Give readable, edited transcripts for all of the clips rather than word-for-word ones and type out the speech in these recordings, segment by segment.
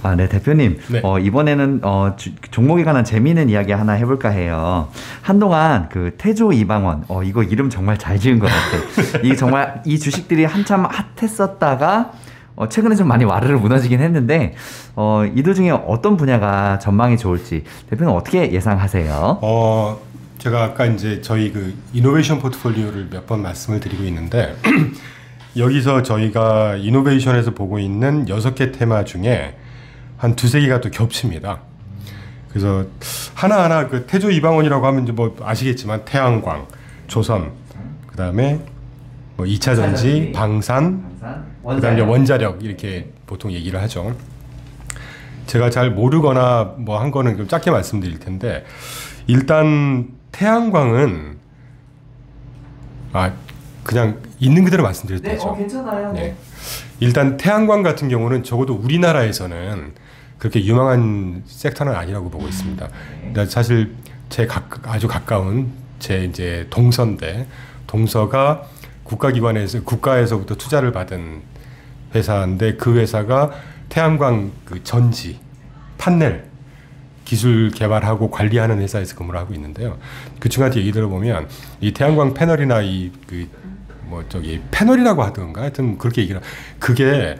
아, 네, 대표님. 네. 이번에는 종목에 관한 재미있는 이야기 하나 해볼까 해요. 한동안 그 태조 이방원, 이거 이름 정말 잘 지은 것 같아. 이 정말 이 주식들이 한참 핫했었다가 최근에 좀 많이 와르르 무너지긴 했는데 이들 중에 어떤 분야가 전망이 좋을지 대표님 어떻게 예상하세요? 제가 아까 이제 저희 그 이노베이션 포트폴리오를 몇 번 말씀을 드리고 있는데 여기서 저희가 이노베이션에서 보고 있는 6개 테마 중에 한 두세 개가 또 겹칩니다. 그래서 하나하나 그 태조 이방원이라고 하면 이제 뭐 아시겠지만 태양광, 조선, 그 다음에 뭐 2차 전지, 방산, 그다음에 원자력 이렇게 보통 얘기를 하죠. 제가 잘 모르거나 뭐 한 거는 좀 짧게 말씀드릴 텐데 일단 태양광은 그냥 있는 그대로 말씀드려도 되죠. 괜찮아요. 네. 일단 태양광 같은 경우는 적어도 우리나라에서는 그렇게 유망한 섹터는 아니라고 보고 있습니다. 그러니까 사실 아주 가까운 제 이제 동서가 국가에서부터 투자를 받은 회사인데 그 회사가 태양광 그 전지 판넬 기술 개발하고 관리하는 회사에서 근무를 하고 있는데요. 그 친구한테 얘기 들어보면 이 태양광 패널이나 패널이라고 하던가 하여튼 그렇게 얘기를 그게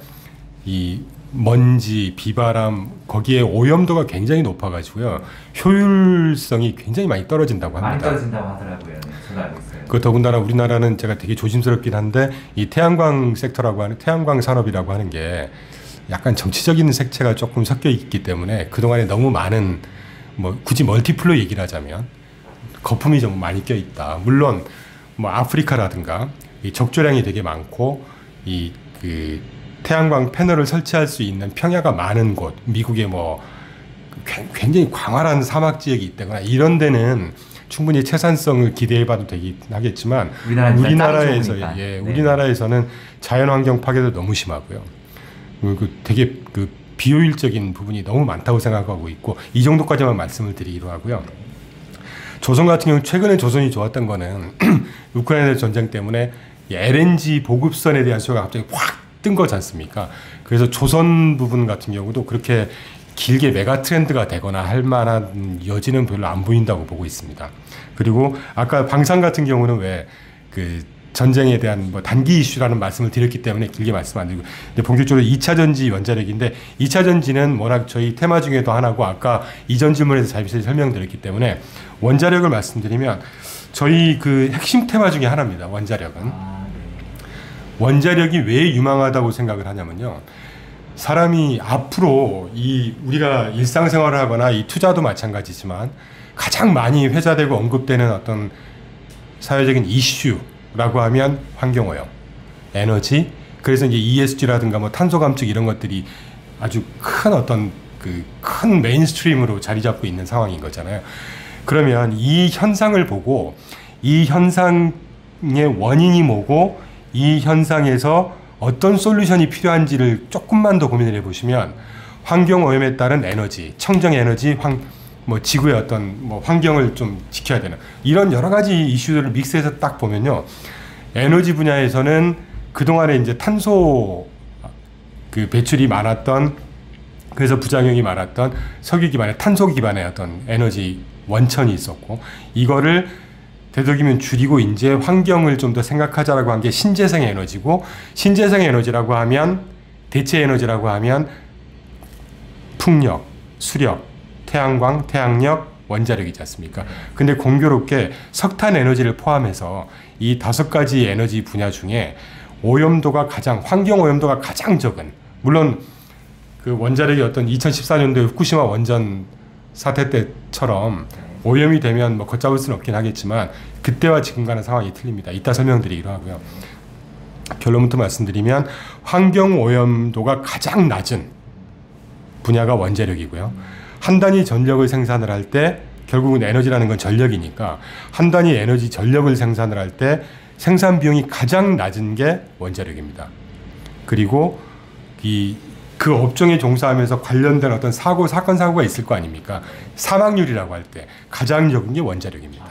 이 먼지, 비바람 거기에 오염도가 굉장히 높아가지고요. 효율성이 굉장히 많이 떨어진다고 합니다. 많이 떨어진다고 하더라고요. 네, 저도 알고 있어요. 그 더군다나 우리나라는 제가 되게 조심스럽긴 한데 이 태양광 섹터라고 하는 태양광 산업이라고 하는 게 약간 정치적인 색채가 조금 섞여 있기 때문에 그동안에 너무 많은 뭐 굳이 멀티플로 얘기를 하자면 거품이 좀 많이 껴 있다. 물론 뭐 아프리카라든가 이 적조량이 되게 많고 이 그 태양광 패널을 설치할 수 있는 평야가 많은 곳, 미국의 뭐 굉장히 광활한 사막 지역이 있다거나 이런 데는 충분히 채산성을 기대해봐도 되긴 하겠지만 우리나라에서는 자연환경 파괴도 너무 심하고요. 되게 그 비효율적인 부분이 너무 많다고 생각하고 있고 이 정도까지만 말씀을 드리기로 하고요. 조선 같은 경우 최근에 조선이 좋았던 거는 우크라이나 전쟁 때문에 LNG 보급선에 대한 수요가 갑자기 확 뜬 거지 않습니까? 그래서 조선 부분 같은 경우도 그렇게 길게 메가 트렌드가 되거나 할 만한 여지는 별로 안 보인다고 보고 있습니다. 그리고 아까 방산 같은 경우는 왜 그 전쟁에 대한 뭐 단기 이슈라는 말씀을 드렸기 때문에 길게 말씀 안 드리고 근데 본격적으로 2차 전지 원자력인데 2차 전지는 워낙 저희 테마 중에도 하나고 아까 이전 질문에서 자세히 설명드렸기 때문에 원자력을 말씀드리면 저희 그 핵심 테마 중에 하나입니다. 원자력은. 원자력이 왜 유망하다고 생각을 하냐면요. 사람이 앞으로 우리가 일상생활을 하거나 이 투자도 마찬가지지만 가장 많이 회자되고 언급되는 어떤 사회적인 이슈라고 하면 환경오염, 에너지, 그래서 이제 ESG라든가 뭐 탄소 감축 이런 것들이 아주 큰 어떤 큰 메인스트림으로 자리 잡고 있는 상황인 거잖아요. 그러면 이 현상을 보고 이 현상의 원인이 뭐고 이 현상에서 어떤 솔루션이 필요한지를 조금만 더 고민을 해보시면 환경오염에 따른 에너지, 청정에너지, 지구의 어떤 환경을 좀 지켜야 되는 이런 여러 가지 이슈들을 믹스해서 딱 보면요. 에너지 분야에서는 그동안에 이제 탄소 배출이 많았던 그래서 부작용이 많았던 석유 기반의 탄소 기반의 어떤 에너지 원천이 있었고 이거를 되도록이면 줄이고 이제 환경을 좀 더 생각하자라고 한 게 신재생 에너지고 신재생 에너지라고 하면 대체 에너지라고 하면 풍력, 수력, 태양광, 태양력, 원자력이지 않습니까? 근데 공교롭게 석탄 에너지를 포함해서 이 5가지 에너지 분야 중에 환경 오염도가 가장 적은 물론 그 원자력이 어떤 2014년도에 후쿠시마 원전 사태 때처럼 오염이 되면 걷잡을 수는 없긴 하겠지만 그때와 지금과는 상황이 틀립니다. 이따 설명드리기로 하고요. 결론부터 말씀드리면 환경 오염도가 가장 낮은 분야가 원자력이고요. 한 단위 전력을 생산을 할 때 결국은 에너지라는 건 전력이니까 한 단위 에너지 전력을 생산을 할 때 생산 비용이 가장 낮은 게 원자력입니다. 그리고 그 업종에 종사하면서 관련된 어떤 사고가 있을 거 아닙니까? 사망률이라고 할 때 가장 적은 게 원자력입니다.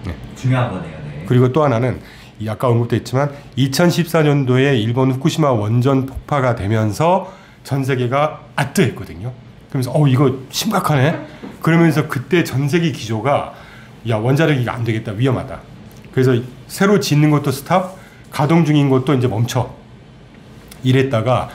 네. 중요한 거네요. 네. 그리고 또 하나는 아까 언급됐지만 2014년도에 일본 후쿠시마 원전 폭파가 되면서 전 세계가 아뜨했거든요. 그러면서 이거 심각하네. 그러면서 그때 전 세계 기조가 야, 원자력이 안 되겠다, 위험하다. 그래서 새로 짓는 것도 스탑, 가동 중인 것도 이제 멈춰. 이랬다가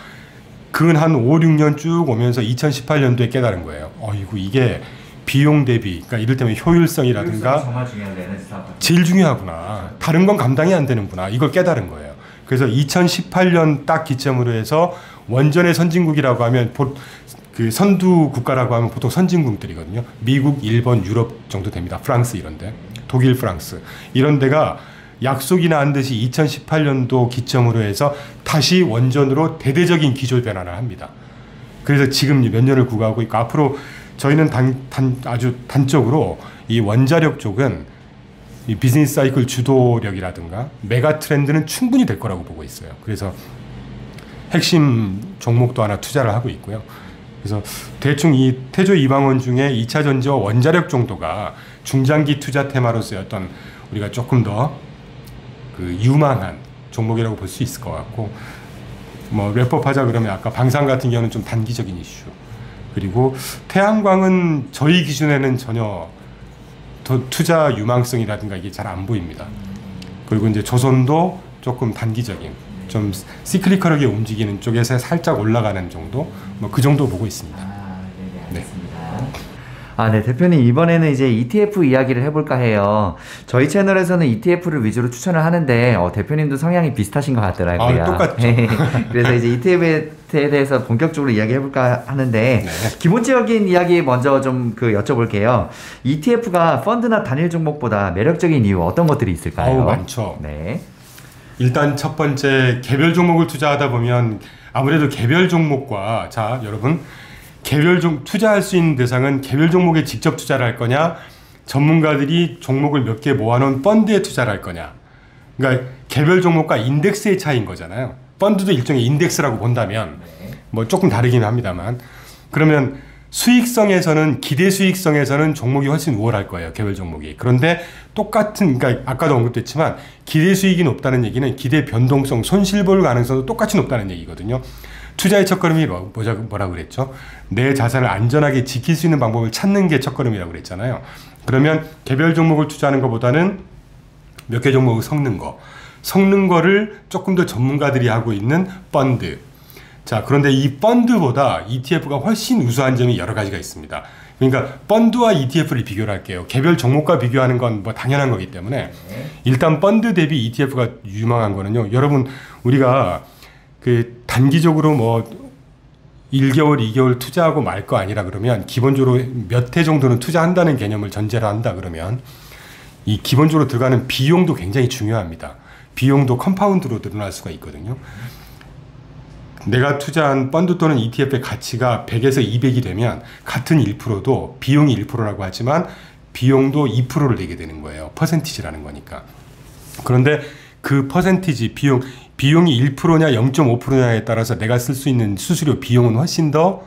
근 한 5, 6년 쭉 오면서 2018년도에 깨달은 거예요. 이게 비용 대비, 그러니까 이를테면 효율성이라든가 정말 중요한 에너지 사업 제일 중요하구나. 다른 건 감당이 안 되는구나. 이걸 깨달은 거예요. 그래서 2018년 딱 기점으로 해서 원전의 선진국이라고 하면 그 선두 국가라고 하면 보통 선진국들이거든요. 미국, 일본, 유럽 정도 됩니다. 프랑스 이런데, 독일, 프랑스 이런 데가 약속이 난 듯이 2018년도 기점으로 해서 다시 원전으로 대대적인 기조 변화를 합니다. 그래서 지금 몇 년을 구가하고 있고, 앞으로 저희는 아주 단적으로 이 원자력 쪽은 이 비즈니스 사이클 주도력이라든가 메가 트렌드는 충분히 될 거라고 보고 있어요. 그래서 핵심 종목도 하나 투자를 하고 있고요. 그래서 대충 이 태조 이방원 중에 2차 전지와 원자력 정도가 중장기 투자 테마로서의 어떤 우리가 조금 더 그 유망한 종목이라고 볼 수 있을 것 같고, 뭐 랩업하자 그러면 아까 방산 같은 경우는 좀 단기적인 이슈, 그리고 태양광은 저희 기준에는 전혀 더 투자 유망성이라든가 이게 잘 안 보입니다. 그리고 이제 조선도 조금 단기적인, 좀 시클리컬하게 움직이는 쪽에서 살짝 올라가는 정도, 뭐 그 정도 보고 있습니다. 네, 알겠습니다. 네, 대표님 이번에는 이제 ETF 이야기를 해볼까 해요. 저희 채널에서는 ETF를 위주로 추천을 하는데 대표님도 성향이 비슷하신 것 같더라고요. 똑같죠. 그래서 이제 ETF에 대해서 본격적으로 이야기해볼까 하는데, 네. 기본적인 이야기 먼저 좀 여쭤볼게요. ETF가 펀드나 단일 종목보다 매력적인 이유 어떤 것들이 있을까요? 많죠. 네. 일단 첫 번째, 개별 종목을 투자하다 보면 아무래도 개별 종목과, 자 여러분, 투자할 수 있는 대상은 개별 종목에 직접 투자를 할 거냐, 전문가들이 종목을 몇 개 모아놓은 펀드에 투자를 할 거냐. 그러니까 개별 종목과 인덱스의 차이인 거잖아요. 펀드도 일종의 인덱스라고 본다면 뭐 조금 다르긴 합니다만, 그러면 수익성에서는, 기대 수익성에서는 종목이 훨씬 우월할 거예요, 개별 종목이. 그런데 똑같은, 그러니까 아까도 언급됐지만 기대 수익이 높다는 얘기는 기대 변동성, 손실 볼 가능성도 똑같이 높다는 얘기거든요. 투자의 첫걸음이 뭐라고 그랬죠? 내 자산을 안전하게 지킬 수 있는 방법을 찾는 게 첫걸음이라고 그랬잖아요. 그러면 개별 종목을 투자하는 것보다는 몇 개 종목을 섞는 거를 조금 더 전문가들이 하고 있는 펀드. 자, 그런데 이 펀드보다 ETF가 훨씬 우수한 점이 여러 가지가 있습니다. 그러니까 펀드와 ETF를 비교를 할게요. 개별 종목과 비교하는 건 뭐 당연한 거기 때문에, 일단 펀드 대비 ETF가 유망한 거는요, 여러분, 우리가 그 단기적으로 뭐 1개월, 2개월 투자하고 말 거 아니라 그러면 기본적으로 몇 해 정도는 투자한다는 개념을 전제로 한다 그러면 이 기본적으로 들어가는 비용도 굉장히 중요합니다. 비용도 컴파운드로 늘어날 수가 있거든요. 내가 투자한 펀드 또는 ETF의 가치가 100에서 200이 되면 같은 1%도 비용이 1%라고 하지만 비용도 2%를 내게 되는 거예요. 퍼센티지라는 거니까. 그런데 그 퍼센티지 비용이 1%냐 0.5%냐에 따라서 내가 쓸 수 있는 수수료 비용은 훨씬 더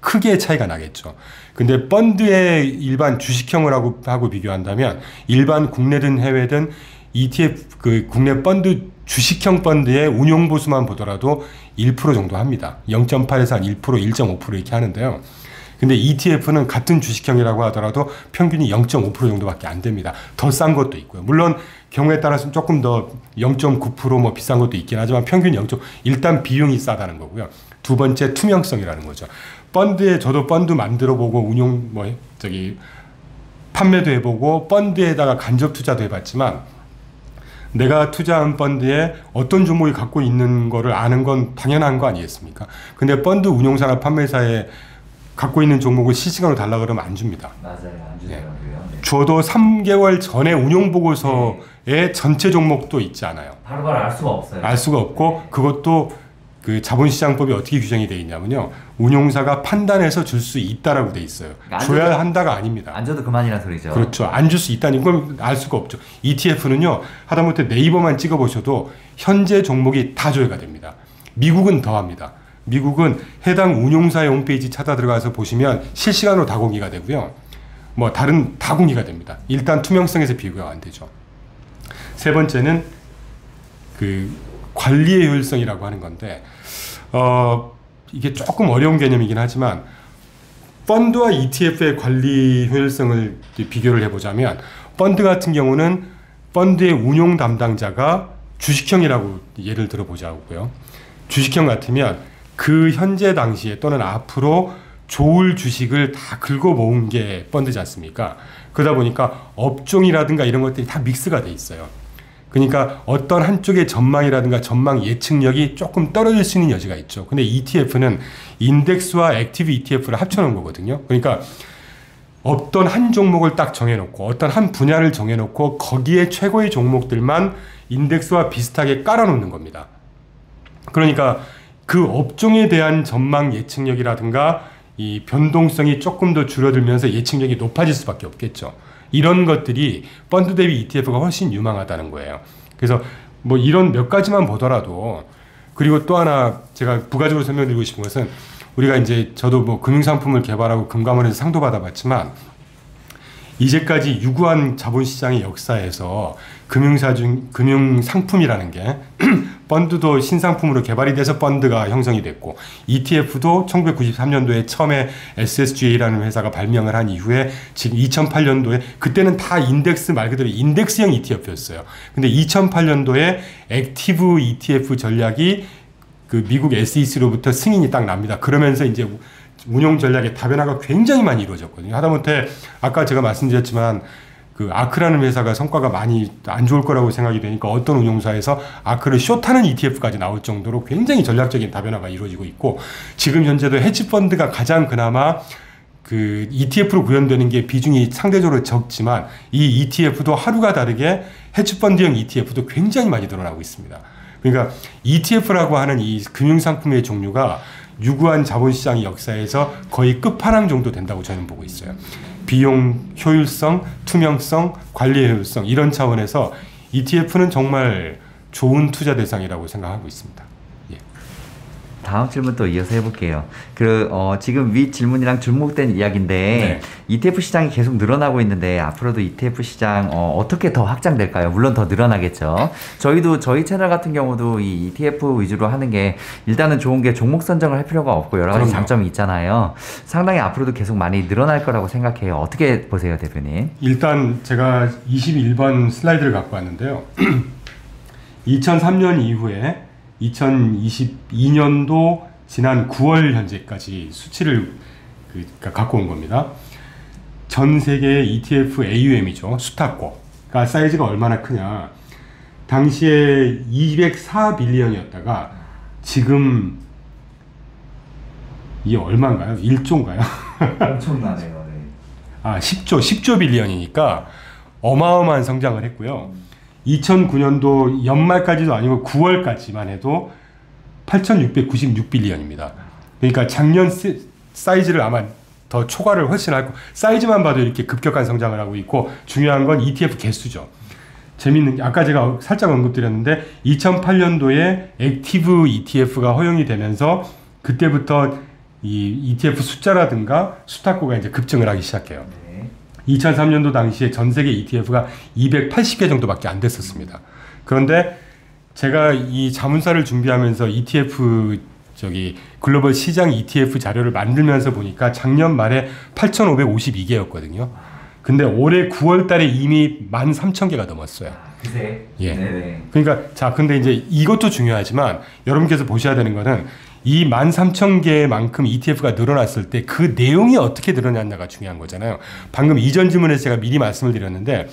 크게 차이가 나겠죠. 근데 펀드의 일반 주식형을 하고 비교한다면, 일반 국내든 해외든 ETF, 그 국내 펀드, 주식형 펀드의 운용 보수만 보더라도 1% 정도 합니다. 0.8에서 한 1%, 1.5% 이렇게 하는데요. 근데 ETF는 같은 주식형이라고 하더라도 평균이 0.5% 정도밖에 안 됩니다. 더 싼 것도 있고요. 물론 경우에 따라서는 조금 더 0.9% 뭐 비싼 것도 있긴 하지만 평균 0. 일단 비용이 싸다는 거고요. 두 번째, 투명성이라는 거죠. 저도 펀드 만들어 보고 판매도 해보고 펀드에다가 간접 투자도 해봤지만, 내가 투자한 펀드에 어떤 종목이 갖고 있는 거를 아는 건 당연한 거 아니겠습니까? 근데 펀드 운용사나 판매사에 갖고 있는 종목을 실시간으로 달라 그러면 안 줍니다. 맞아요, 안 주더라고요. 네. 줘도 3개월 전에 운용 보고서에 전체 종목도 있지 않아요. 바로바로 알 수가 없어요. 알 수가 없고, 그것도 그 자본시장법이 어떻게 규정이 되어 있냐면요, 운용사가 판단해서 줄 수 있다라고 돼 있어요. 그러니까 줘야 한다가 아닙니다. 안 줘도 그만이란 소리죠. 그렇죠. 안 줄 수 있다니 이걸 알 수가 없죠. ETF는요, 하다못해 네이버만 찍어보셔도 현재 종목이 다 조회가 됩니다. 미국은 더합니다. 미국은 해당 운용사의 홈페이지 찾아 들어가서 보시면 실시간으로 다 공개가 되고요. 뭐 다른 다 공개가 됩니다. 일단 투명성에서 비교가 안 되죠. 세 번째는 그 관리의 효율성이라고 하는 건데, 이게 조금 어려운 개념이긴 하지만 펀드와 ETF의 관리 효율성을 비교를 해보자면 펀드 같은 경우는 펀드의 운용 담당자가 주식형이라고 예를 들어보자고요. 주식형 같으면 그 현재 당시에 또는 앞으로 좋을 주식을 다 긁어 모은 게 펀드지 않습니까? 그러다 보니까 업종이라든가 이런 것들이 다 믹스가 돼 있어요. 그러니까 어떤 한쪽의 전망이라든가 전망 예측력이 조금 떨어질 수 있는 여지가 있죠. 근데 ETF는 인덱스와 액티브 ETF를 합쳐놓은 거거든요. 그러니까 어떤 한 종목을 딱 정해놓고 어떤 한 분야를 정해놓고 거기에 최고의 종목들만 인덱스와 비슷하게 깔아놓는 겁니다. 그러니까 그 업종에 대한 전망 예측력이라든가 이 변동성이 조금 더 줄어들면서 예측력이 높아질 수밖에 없겠죠. 이런 것들이 펀드 대비 ETF가 훨씬 유망하다는 거예요. 그래서 뭐 이런 몇 가지만 보더라도 그리고 또 하나 제가 부가적으로 설명드리고 싶은 것은 우리가 이제 저도 뭐 금융상품을 개발하고 금감원에서 상도 받아봤지만 이제까지 유구한 자본시장의 역사에서 금융상품이라는 게 펀드도 신상품으로 개발이 돼서 펀드가 형성이 됐고 ETF도 1993년도에 처음에 SSGA라는 회사가 발명을 한 이후에 지금 2008년도에 그때는 다 인덱스 말 그대로 인덱스형 ETF였어요. 근데 2008년도에 액티브 ETF 전략이 그 미국 SEC로부터 승인이 딱 납니다. 그러면서 이제 운용 전략의 다변화가 굉장히 많이 이루어졌거든요. 하다못해 아까 제가 말씀드렸지만 그 아크라는 회사가 성과가 많이 안 좋을 거라고 생각이 되니까 어떤 운용사에서 아크를 숏하는 ETF까지 나올 정도로 굉장히 전략적인 다변화가 이루어지고 있고 지금 현재도 헤지펀드가 가장 그나마 그 ETF로 구현되는 게 비중이 상대적으로 적지만 이 ETF도 하루가 다르게 헤지펀드형 ETF도 굉장히 많이 늘어나고 있습니다. 그러니까 ETF라고 하는 이 금융상품의 종류가 유구한 자본시장의 역사에서 거의 끝판왕 정도 된다고 저는 보고 있어요. 비용 효율성, 투명성, 관리 효율성 이런 차원에서 ETF는 정말 좋은 투자 대상이라고 생각하고 있습니다. 예. 다음 질문 또 이어서 해볼게요. 지금 위 질문이랑 접목된 이야기인데 네. ETF 시장이 계속 늘어나고 있는데 앞으로도 ETF 시장 어떻게 더 확장될까요? 물론 더 늘어나겠죠. 저희 채널 같은 경우도 이 ETF 위주로 하는 게 일단은 좋은 게 종목 선정을 할 필요가 없고 여러 가지 장점이 있잖아요. 상당히 앞으로도 계속 많이 늘어날 거라고 생각해요. 어떻게 보세요, 대표님? 일단 제가 21번 슬라이드를 갖고 왔는데요. 2003년 이후에 2022년도 지난 9월 현재까지 수치를 갖고 온 겁니다. 전 세계의 ETF AUM이죠. 수탁고가 사이즈가 얼마나 크냐. 당시에 204빌리언이었다가 지금 이게 얼마인가요? 1조인가요? 엄청나네요. 네. 10조 빌리언이니까 어마어마한 성장을 했고요. 2009년도 연말까지도 아니고 9월까지만 해도 8,696빌리언입니다. 그러니까 작년 사이즈를 아마 더 초과를 훨씬 하고 사이즈만 봐도 이렇게 급격한 성장을 하고 있고 중요한 건 ETF 개수죠. 재밌는 게 아까 제가 살짝 언급드렸는데 2008년도에 액티브 ETF가 허용이 되면서 그때부터 이 ETF 숫자라든가 수탁고가 이제 급증을 하기 시작해요. 2003년도 당시에 전 세계 ETF가 280개 정도밖에 안 됐었습니다. 그런데 제가 이 자문사를 준비하면서 ETF 글로벌 시장 ETF 자료를 만들면서 보니까 작년 말에 8,552개였거든요. 근데 올해 9월 달에 이미 13,000개가 넘었어요. 그새? 예. 네네. 그러니까 자, 근데 이제 이것도 중요하지만 여러분께서 보셔야 되는 거는 이 13,000개만큼 ETF가 늘어났을 때 그 내용이 어떻게 늘어났냐가 중요한 거잖아요. 방금 이전 질문에서 제가 미리 말씀을 드렸는데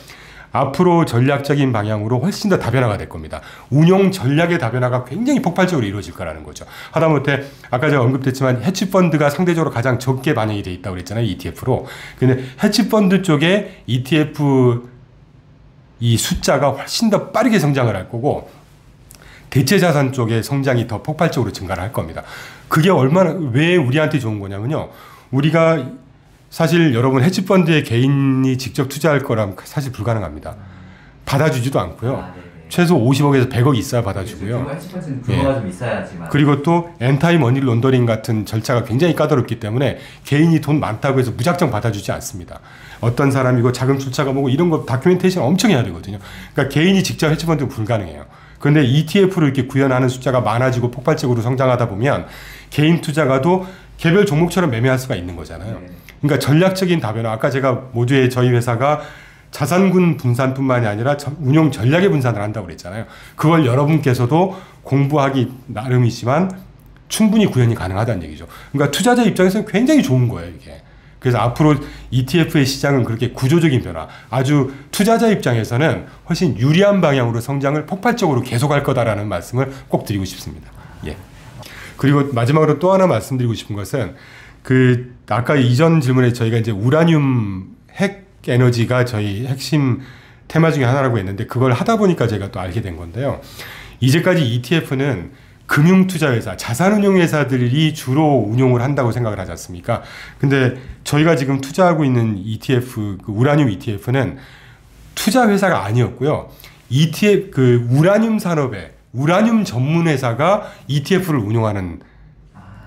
앞으로 전략적인 방향으로 훨씬 더 다변화가 될 겁니다. 운용 전략의 다변화가 굉장히 폭발적으로 이루어질 거라는 거죠. 하다못해 아까 제가 언급했지만 헤지펀드가 상대적으로 가장 적게 반영이 돼 있다고 그랬잖아요. ETF로. 근데 헤지펀드 쪽에 ETF 이 숫자가 훨씬 더 빠르게 성장을 할 거고 대체자산 쪽의 성장이 더 폭발적으로 증가를 할 겁니다. 그게 왜 우리한테 좋은 거냐면요. 우리가 사실 여러분 헤지펀드에 개인이 직접 투자할 거라면 사실 불가능합니다. 받아주지도 않고요. 최소 50억에서 100억 있어야 받아주고요. 헤지펀드는 규모가 좀 있어야지만. 그리고 또 엔타이 머니 론더링 같은 절차가 굉장히 까다롭기 때문에 개인이 돈 많다고 해서 무작정 받아주지 않습니다. 어떤 사람이고 자금 출처가 뭐고 이런 거 다큐멘테이션 엄청 해야 되거든요. 그러니까 개인이 직접 헤지펀드는 불가능해요. 그런데 ETF로 이렇게 구현하는 숫자가 많아지고 폭발적으로 성장하다 보면 개인 투자가도 개별 종목처럼 매매할 수가 있는 거잖아요. 그러니까 전략적인 다변화. 아까 제가 모두의 저희 회사가 자산군 분산뿐만이 아니라 운용 전략의 분산을 한다고 그랬잖아요. 그걸 여러분께서도 공부하기 나름이지만 충분히 구현이 가능하다는 얘기죠. 그러니까 투자자 입장에서는 굉장히 좋은 거예요, 이게. 그래서 앞으로 ETF의 시장은 그렇게 구조적인 변화, 아주 투자자 입장에서는 훨씬 유리한 방향으로 성장을 폭발적으로 계속할 거다라는 말씀을 꼭 드리고 싶습니다. 예. 그리고 마지막으로 또 하나 말씀드리고 싶은 것은 아까 이전 질문에 저희가 이제 우라늄 핵 에너지가 저희 핵심 테마 중에 하나라고 했는데 그걸 하다 보니까 제가 또 알게 된 건데요. 이제까지 ETF는 금융투자회사, 자산운용회사들이 주로 운용을 한다고 생각을 하지 않습니까? 근데 저희가 지금 투자하고 있는 ETF, 우라늄 ETF는 투자회사가 아니었고요. ETF, 우라늄 산업에 우라늄 전문회사가 ETF를 운용하는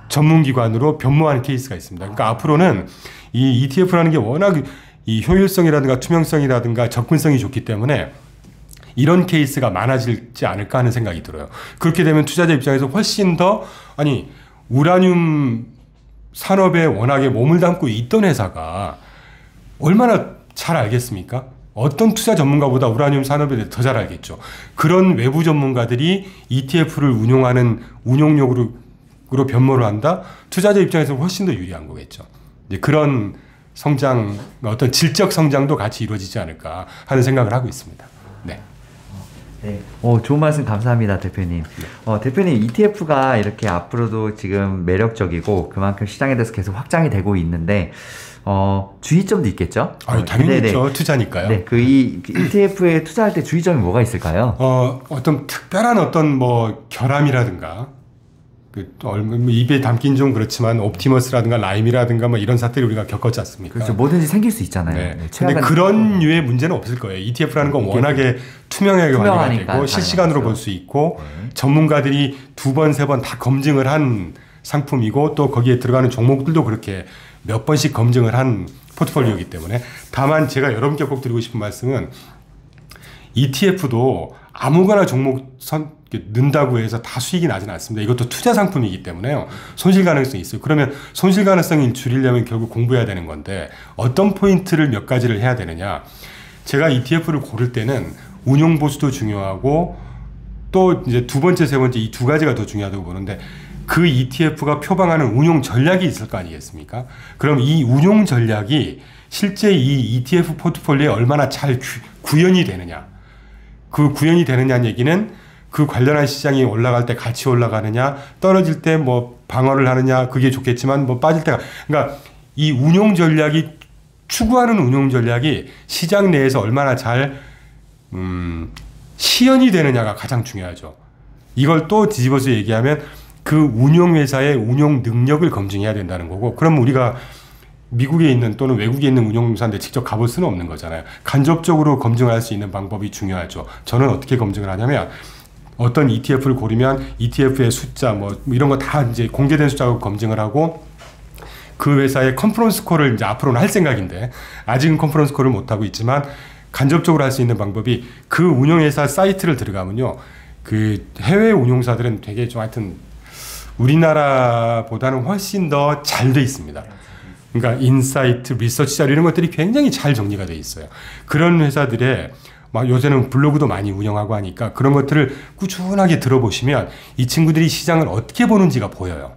전문기관으로 변모하는 케이스가 있습니다. 그러니까 앞으로는 이 ETF라는 게 워낙 이 효율성이라든가 투명성이라든가 접근성이 좋기 때문에 이런 케이스가 많아지지 않을까 하는 생각이 들어요. 그렇게 되면 투자자 입장에서 훨씬 더 우라늄 산업에 워낙에 몸을 담고 있던 회사가 얼마나 잘 알겠습니까? 어떤 투자 전문가보다 우라늄 산업에 대해 더 잘 알겠죠. 그런 외부 전문가들이 ETF를 운용하는 운용력으로 변모를 한다? 투자자 입장에서 훨씬 더 유리한 거겠죠. 이제 그런 성장, 어떤 질적 성장도 같이 이루어지지 않을까 하는 생각을 하고 있습니다. 네. 네. 좋은 말씀 감사합니다, 대표님. 대표님, ETF가 이렇게 앞으로도 지금 매력적이고 그만큼 시장에 대해서 계속 확장이 되고 있는데, 주의점도 있겠죠? 당연히 있죠. 투자니까요. 네. 이 ETF에 투자할 때 주의점이 뭐가 있을까요? 어떤 특별한 결함이라든가, 입에 담긴 좀 그렇지만 옵티머스라든가 라임이라든가 이런 사태를 우리가 겪었지 않습니까? 그렇죠. 뭐든지 생길 수 있잖아요. 네. 근데 그런 류의 문제는 없을 거예요. ETF라는 건 워낙에 투명하게 관리가 되고 실시간으로 볼 수 있고 전문가들이 2번, 3번 다 검증을 한 상품이고 또 거기에 들어가는 종목들도 그렇게 몇 번씩 검증을 한 포트폴리오이기 때문에 다만 제가 여러분께 꼭 드리고 싶은 말씀은 ETF도 아무거나 종목 넣는다고 해서 다 수익이 나지는 않습니다. 이것도 투자 상품이기 때문에요. 손실 가능성이 있어요. 그러면 손실 가능성을 줄이려면 결국 공부해야 되는 건데 어떤 포인트를 몇 가지를 해야 되느냐. 제가 ETF를 고를 때는 운용 보수도 중요하고 또 이제 2번째, 3번째 이 2가지가 더 중요하다고 보는데 그 ETF가 표방하는 운용 전략이 있을 거 아니겠습니까? 그럼 이 운용 전략이 실제 이 ETF 포트폴리오에 얼마나 잘 구현이 되느냐. 그 구현이 되느냐는 얘기는 그 관련한 시장이 올라갈 때 같이 올라가느냐, 떨어질 때 방어를 하느냐, 그게 좋겠지만 빠질 때가. 그러니까 이 운용 전략이, 추구하는 운용 전략이 시장 내에서 얼마나 잘, 시연이 되느냐가 가장 중요하죠. 이걸 또 뒤집어서 얘기하면 그 운용회사의 운용 능력을 검증해야 된다는 거고, 그럼 우리가 미국에 있는 또는 외국에 있는 운용사인데 직접 가볼 수는 없는 거잖아요. 간접적으로 검증할 수 있는 방법이 중요하죠. 저는 어떻게 검증을 하냐면 어떤 ETF를 고르면 ETF의 숫자 이런 거 다 이제 공개된 숫자로 검증을 하고 그 회사의 컨퍼런스 콜을 이제 앞으로는 할 생각인데 아직은 컨퍼런스 콜을 못 하고 있지만 간접적으로 할 수 있는 방법이 그 운용회사 사이트를 들어가면요. 그 해외 운용사들은 되게 좀 하여튼 우리나라보다는 훨씬 더 잘 돼 있습니다. 그러니까 인사이트, 리서치 자료 이런 것들이 굉장히 잘 정리가 돼 있어요. 그런 회사들의 요새는 블로그도 많이 운영하고 하니까 그런 것들을 꾸준하게 들어보시면 이 친구들이 시장을 어떻게 보는지가 보여요.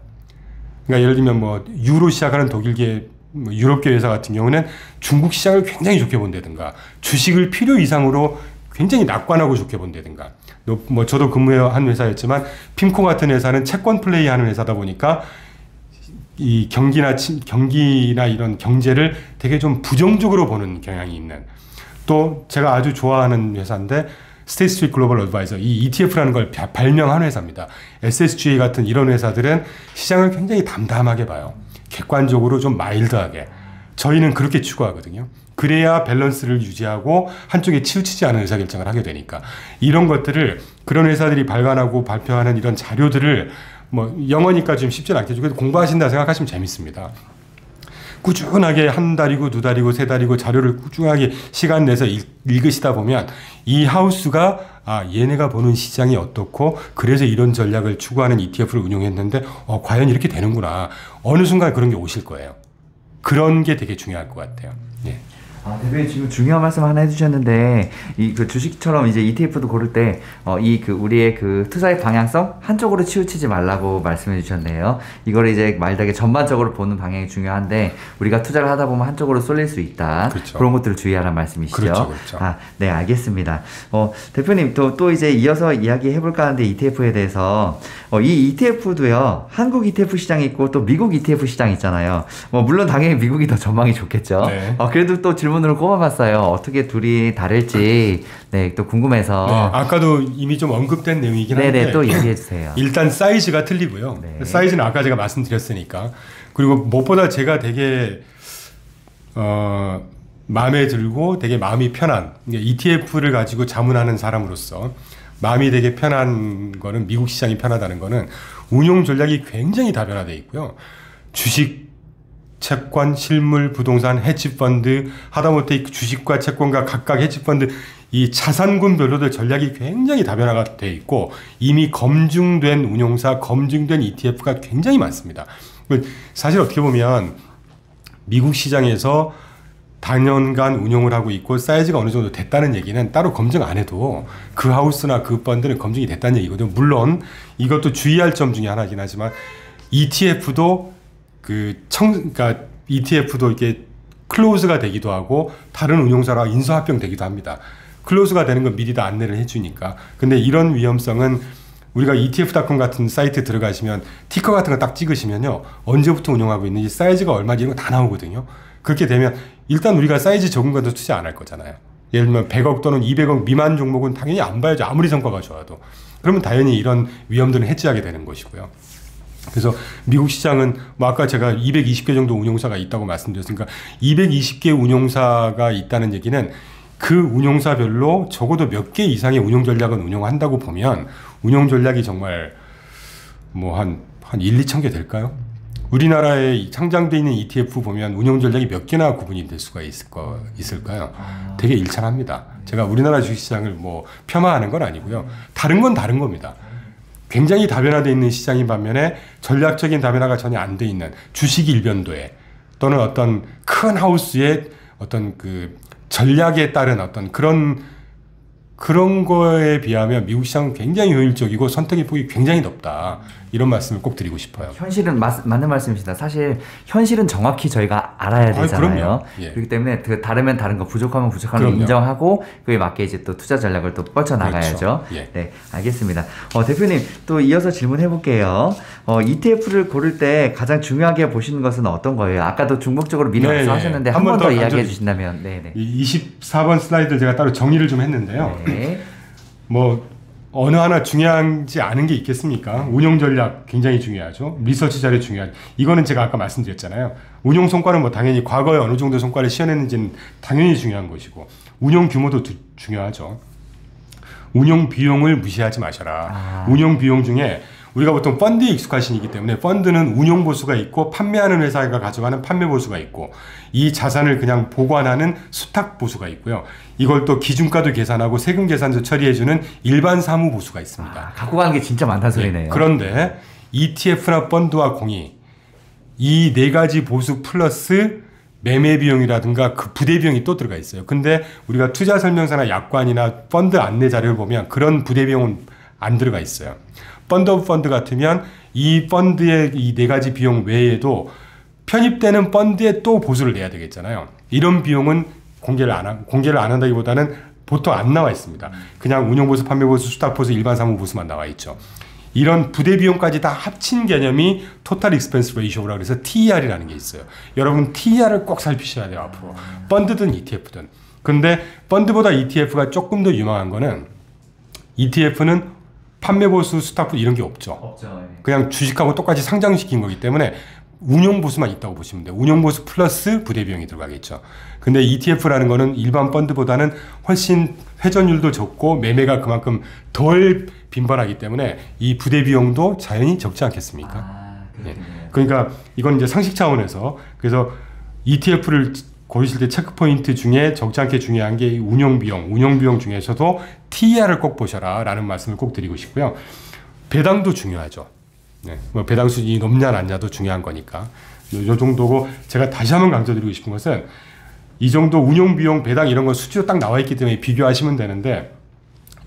그러니까 예를 들면 유로 시작하는 독일계, 유럽계 회사 같은 경우는 중국 시장을 굉장히 좋게 본다든가 주식을 필요 이상으로 굉장히 낙관하고 좋게 본다든가 저도 근무한 회사였지만 핌코 같은 회사는 채권 플레이 하는 회사다 보니까 이 경기나 이런 경제를 되게 좀 부정적으로 보는 경향이 있는 또 제가 아주 좋아하는 회사인데 스테이트 스트리트 글로벌 어드바이저 이 ETF라는 걸 발명한 회사입니다. SSGA 같은 이런 회사들은 시장을 굉장히 담담하게 봐요. 객관적으로 좀 마일드하게. 저희는 그렇게 추구하거든요. 그래야 밸런스를 유지하고 한쪽에 치우치지 않은 의사결정을 하게 되니까 이런 것들을 그런 회사들이 발간하고 발표하는 이런 자료들을 영어니까 좀 쉽지 않겠죠. 그래도 공부하신다 생각하시면 재밌습니다. 꾸준하게 1달이고 2달이고 3달이고 자료를 꾸준하게 시간 내서 읽으시다 보면 이 하우스가 얘네가 보는 시장이 어떻고 그래서 이런 전략을 추구하는 ETF를 운용했는데 과연 이렇게 되는구나. 어느 순간 그런 게 오실 거예요. 그런 게 되게 중요할 것 같아요. 예. 대표님 지금 중요한 말씀 하나 해주셨는데 이 그 주식처럼 이제 ETF도 고를 때 우리의 그 투자의 방향성 한쪽으로 치우치지 말라고 말씀해 주셨네요. 이거를 이제 말하자면 전반적으로 보는 방향이 중요한데 우리가 투자를 하다 보면 한쪽으로 쏠릴 수 있다. 그렇죠. 그런 것들을 주의하라는 말씀이시죠. 그렇죠, 그렇죠. 네, 알겠습니다. 대표님 또 이제 이어서 이야기해 볼까 하는데 ETF에 대해서 이 ETF도요 한국 ETF 시장이 있고 또 미국 ETF 시장이 있잖아요. 물론 당연히 미국이 더 전망이 좋겠죠. 네. 그래도 또 질문으로 꼽아봤어요. 어떻게 둘이 다를지 또 궁금해서. 네, 아까도 이미 좀 언급된 내용이긴 한데. 네네, 또 얘기해 주세요. 일단 사이즈가 틀리고요. 네. 사이즈는 아까 제가 말씀드렸으니까. 그리고 무엇보다 제가 되게 마음에 들고 되게 마음이 편한 ETF를 가지고 자문하는 사람으로서 마음이 되게 편한 거는 미국 시장이 편하다는 거는 운용 전략이 굉장히 다변화되어 있고요. 주식, 채권, 실물, 부동산, 헤지펀드, 하다못해 주식과 채권과 각각 헤지펀드 이 자산군별로도 전략이 굉장히 다변화가 되어 있고 이미 검증된 운용사, 검증된 ETF가 굉장히 많습니다. 사실 어떻게 보면 미국 시장에서 단연간 운용을 하고 있고 사이즈가 어느 정도 됐다는 얘기는 따로 검증 안 해도 그 하우스나 그 펀드는 검증이 됐다는 얘기거든요. 물론 이것도 주의할 점 중에 하나긴 하지만 ETF도 그러니까 ETF도 이렇게 클로즈가 되기도 하고 다른 운용사랑 인수합병 되기도 합니다. 클로즈가 되는 건 미리 다 안내를 해주니까. 근데 이런 위험성은 우리가 ETF.com 같은 사이트 들어가시면 티커 같은 거 딱 찍으시면요. 언제부터 운용하고 있는지 사이즈가 얼마인지 이런 거 다 나오거든요. 그렇게 되면 일단 우리가 사이즈 적은 것도 투자 안 할 거잖아요. 예를 들면 100억 또는 200억 미만 종목은 당연히 안 봐야죠. 아무리 성과가 좋아도. 그러면 당연히 이런 위험들은 해지하게 되는 것이고요. 그래서 미국 시장은 아까 제가 220개 정도 운용사가 있다고 말씀드렸으니까 220개 운용사가 있다는 얘기는 그 운용사별로 적어도 몇 개 이상의 운용 전략은 운용한다고 보면 운용 전략이 정말 한 1, 2천 개 될까요? 우리나라에 상장되어 있는 ETF 보면 운용 전략이 몇 개나 구분이 될 수가 있을까요? 되게 일찬합니다. 제가 우리나라 주식시장을 폄하하는 건 아니고요. 다른 건 다른 겁니다. 굉장히 다변화되어 있는 시장인 반면에 전략적인 다변화가 전혀 안 돼 있는 주식 일변도에 또는 어떤 큰 하우스의 어떤 그 전략에 따른 어떤 그런 거에 비하면 미국 시장은 굉장히 효율적이고 선택의 폭이 굉장히 넓다. 이런 말씀을 꼭 드리고 싶어요. 현실은 맞는 말씀이시다. 사실 현실은 정확히 저희가 알아야 되잖아요. 예. 그렇기 때문에 다르면 다른 거, 부족하면 부족한 거 인정하고 그에 맞게 이제 또 투자 전략을 또 뻗쳐나가야죠. 그렇죠. 예. 네, 알겠습니다. 대표님 또 이어서 질문해 볼게요. ETF를 고를 때 가장 중요하게 보시는 것은 어떤 거예요? 아까도 중복적으로 미리 말씀하셨는데 한 번 더 이야기해 주신다면. 네네. 24번 슬라이드를 제가 따로 정리를 좀 했는데요. 네. 어느 하나 중요하지 않은 게 있겠습니까? 운용 전략 굉장히 중요하죠. 리서치 자료 중요하죠. 이거는 제가 아까 말씀드렸잖아요. 운용 성과는 당연히 과거에 어느 정도 성과를 시현했는지는 당연히 중요한 것이고 운용 규모도 중요하죠. 운용 비용을 무시하지 마셔라. 운용 비용 중에 우리가 보통 펀드에 익숙하시기 때문에 펀드는 운용 보수가 있고 판매하는 회사가 가져가는 판매 보수가 있고 이 자산을 그냥 보관하는 수탁 보수가 있고요. 이걸 또 기준가도 계산하고 세금 계산도 처리해주는 일반 사무 보수가 있습니다. 갖고 가는 게 진짜 많다는 소리네요. 네. 그런데 ETF나 펀드와 공이 이 네 가지 보수 플러스 매매 비용이라든가 그 부대 비용이 또 들어가 있어요. 근데 우리가 투자 설명서나 약관이나 펀드 안내 자료를 보면 그런 부대 비용은 안 들어가 있어요. 펀드 오브 펀드 같으면 이 펀드의 이 네 가지 비용 외에도 편입되는 펀드에 또 보수를 내야 되겠잖아요. 이런 비용은 공개를 안 한다기보다는 보통 안 나와 있습니다. 그냥 운용보수, 판매보수, 수탁보수, 일반 사무보수만 나와 있죠. 이런 부대 비용까지 다 합친 개념이 토탈 익스펜스 레이쇼라고 해서 TER이라는 게 있어요. 여러분 TER을 꼭 살피셔야 돼요. 앞으로. 펀드든 ETF든. 근데 펀드보다 ETF가 조금 더 유망한 거는 ETF는 판매보수, 수탁보수 이런 게 없죠. 그냥 주식하고 똑같이 상장시킨 거기 때문에 운용보수만 있다고 보시면 돼요. 운용보수 플러스 부대비용이 들어가겠죠. 근데 ETF라는 거는 일반 펀드보다는 훨씬 회전율도 적고 매매가 그만큼 덜 빈번하기 때문에 이 부대비용도 자연히 적지 않겠습니까? 네. 그러니까 이건 이제 상식 차원에서 그래서 ETF를 고르실 때 체크포인트 중에 적지 않게 중요한 게 운용비용, 운용비용 중에서도 TER을 꼭 보셔라 라는 말씀을 꼭 드리고 싶고요. 배당도 중요하죠. 네, 뭐 배당 수준이 높냐 낮냐도 중요한 거니까. 요 정도고, 제가 다시 한번 강조드리고 싶은 것은 이 정도 운용비용, 배당 이런 건 수치로 딱 나와 있기 때문에 비교하시면 되는데,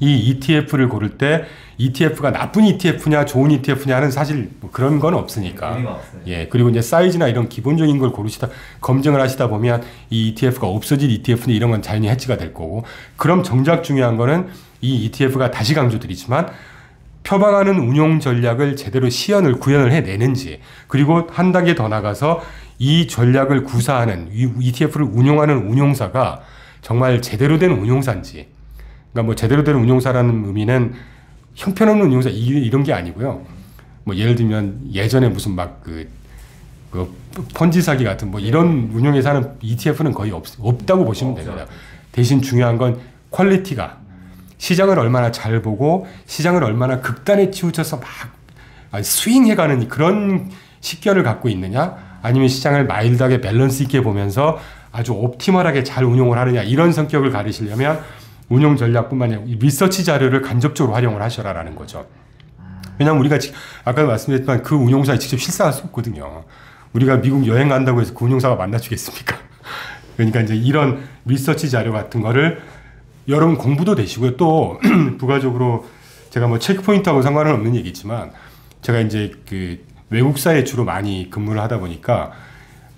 이 ETF를 고를 때 ETF가 나쁜 ETF냐 좋은 ETF냐는 사실 뭐 그런 건 없으니까. 예, 그리고 이제 사이즈나 이런 기본적인 걸 고르시다 검증을 하시다 보면 이 ETF가 없어질 ETF는 이런 건 자연히 해치가 될 거고, 그럼 정작 중요한 거는 이 ETF가 다시 강조드리지만 표방하는 운용 전략을 제대로 구현을 해내는지, 그리고 한 단계 더 나가서 이 전략을 구사하는, 이 ETF를 운용하는 운용사가 정말 제대로 된 운용사인지. 그러니까 뭐 제대로 된 운용사라는 의미는 형편없는 운용사 이런 게 아니고요. 뭐 예를 들면 예전에 무슨 막 그 펀지 사기 같은 뭐 이런 운용에서 하는 ETF는 거의 없다고 보시면 됩니다. 대신 중요한 건 퀄리티가, 시장을 얼마나 잘 보고 시장을 얼마나 극단에 치우쳐서 막 스윙해가는 그런 식견을 갖고 있느냐, 아니면 시장을 마일드하게 밸런스 있게 보면서 아주 옵티멀하게 잘 운용을 하느냐, 이런 성격을 가르시려면 운용 전략뿐만 아니라 리서치 자료를 간접적으로 활용을 하셔라라는 거죠. 왜냐하면 우리가 아까도 말씀드렸지만 그 운용사에 직접 실사할 수 없거든요. 우리가 미국 여행 간다고 해서 그 운용사가 만나주겠습니까? 그러니까 이제 이런 리서치 자료 같은 거를 여러분 공부도 되시고요. 또 부가적으로 제가 뭐 체크포인트하고 상관은 없는 얘기지만, 제가 이제 그 외국사에 주로 많이 근무를 하다 보니까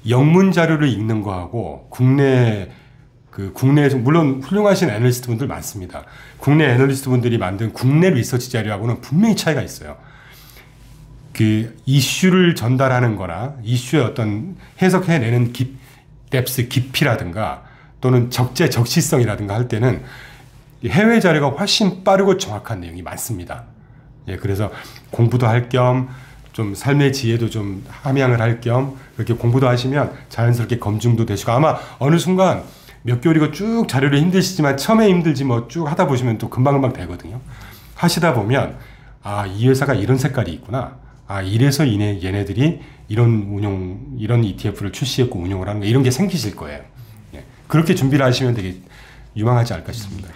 영문 자료를 읽는 거하고 국내에서 물론 훌륭하신 애널리스트 분들 많습니다. 국내 애널리스트 분들이 만든 국내 리서치 자료하고는 분명히 차이가 있어요. 그 이슈를 전달하는 거나 이슈의 어떤 해석해내는 뎁스 깊이라든가 또는 적시성이라든가 할 때는 해외 자료가 훨씬 빠르고 정확한 내용이 많습니다. 예, 그래서 공부도 할 겸 좀 삶의 지혜도 좀 함양을 할 겸 그렇게 공부도 하시면 자연스럽게 검증도 되시고, 아마 어느 순간 몇 개월이고 쭉 자료를 힘드시지만 처음에 힘들지 뭐 쭉 하다 보시면 또 금방금방 되거든요. 하시다 보면 이 회사가 이런 색깔이 있구나. 이래서 얘네들이 이런 ETF를 출시했고 운용을 하는 거, 이런 게 생기실 거예요. 예. 그렇게 준비를 하시면 되게 유망하지 않을까 싶습니다.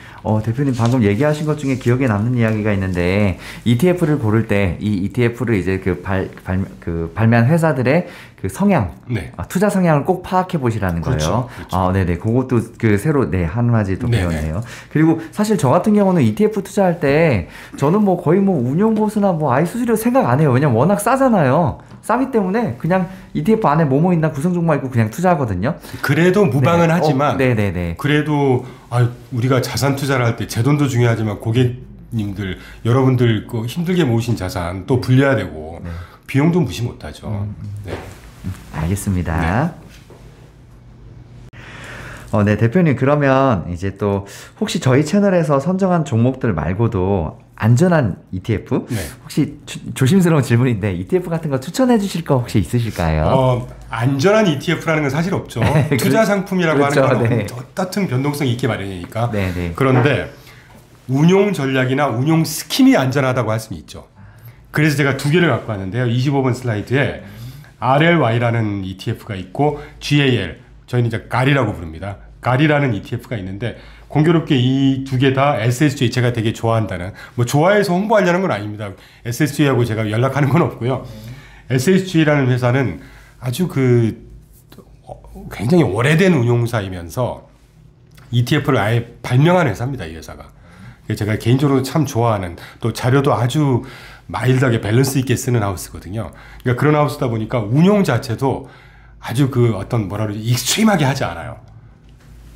대표님 방금 얘기하신 것 중에 기억에 남는 이야기가 있는데, ETF를 고를 때 이 ETF를 이제 발매한 회사들의 그 성향, 네. 투자 성향을 꼭 파악해 보시라는 거예요. 그렇죠. 네네. 그것도 새로 한 가지 또 배웠네요. 그리고 사실 저 같은 경우는 ETF 투자할 때 저는 뭐 거의 운용 보수나 아이 수수료 생각 안 해요. 왜냐면 워낙 싸잖아요. 싸기 때문에 그냥 ETF 안에 뭐뭐 있나 구성 종목 있고 그냥 투자하거든요. 그래도 무방은 하지만 네네네. 그래도 우리가 자산 투자를 할 때 제 돈도 중요하지만 고객님들 여러분들 그 힘들게 모으신 자산 또 불려야 되고 비용도 무시 못하죠. 네. 알겠습니다. 네, 대표님, 그러면 이제 또 혹시 저희 채널에서 선정한 종목들 말고도 안전한 ETF? 네. 혹시 조심스러운 질문인데 ETF 같은 거 추천해 주실 거 혹시 있으실까요? 안전한 ETF라는 건 사실 없죠. 투자 상품이라고 그렇죠, 하는 건 네. 어떻든 변동성이 있게 마련이니까. 네. 그런데 운용 전략이나 운용 스킴이 안전하다고 할 수는 있죠. 그래서 제가 두 개를 갖고 왔는데요. 25번 슬라이드에 RLY라는 ETF가 있고 GAL, 저희는 이제 가리라고 부릅니다. 가리라는 ETF가 있는데, 공교롭게 이 두 개 다 SSJ, 제가 되게 좋아한다는, 뭐 좋아해서 홍보하려는 건 아닙니다. SSJ하고 제가 연락하는 건 없고요. SSJ라는 회사는 아주 굉장히 오래된 운용사이면서 ETF를 아예 발명한 회사입니다. 이 회사가. 제가 개인적으로 참 좋아하는, 또 자료도 아주 마일드하게 밸런스 있게 쓰는 하우스거든요. 그러니까 그런 하우스다 보니까 운용 자체도 아주 익스트림하게 하지 않아요.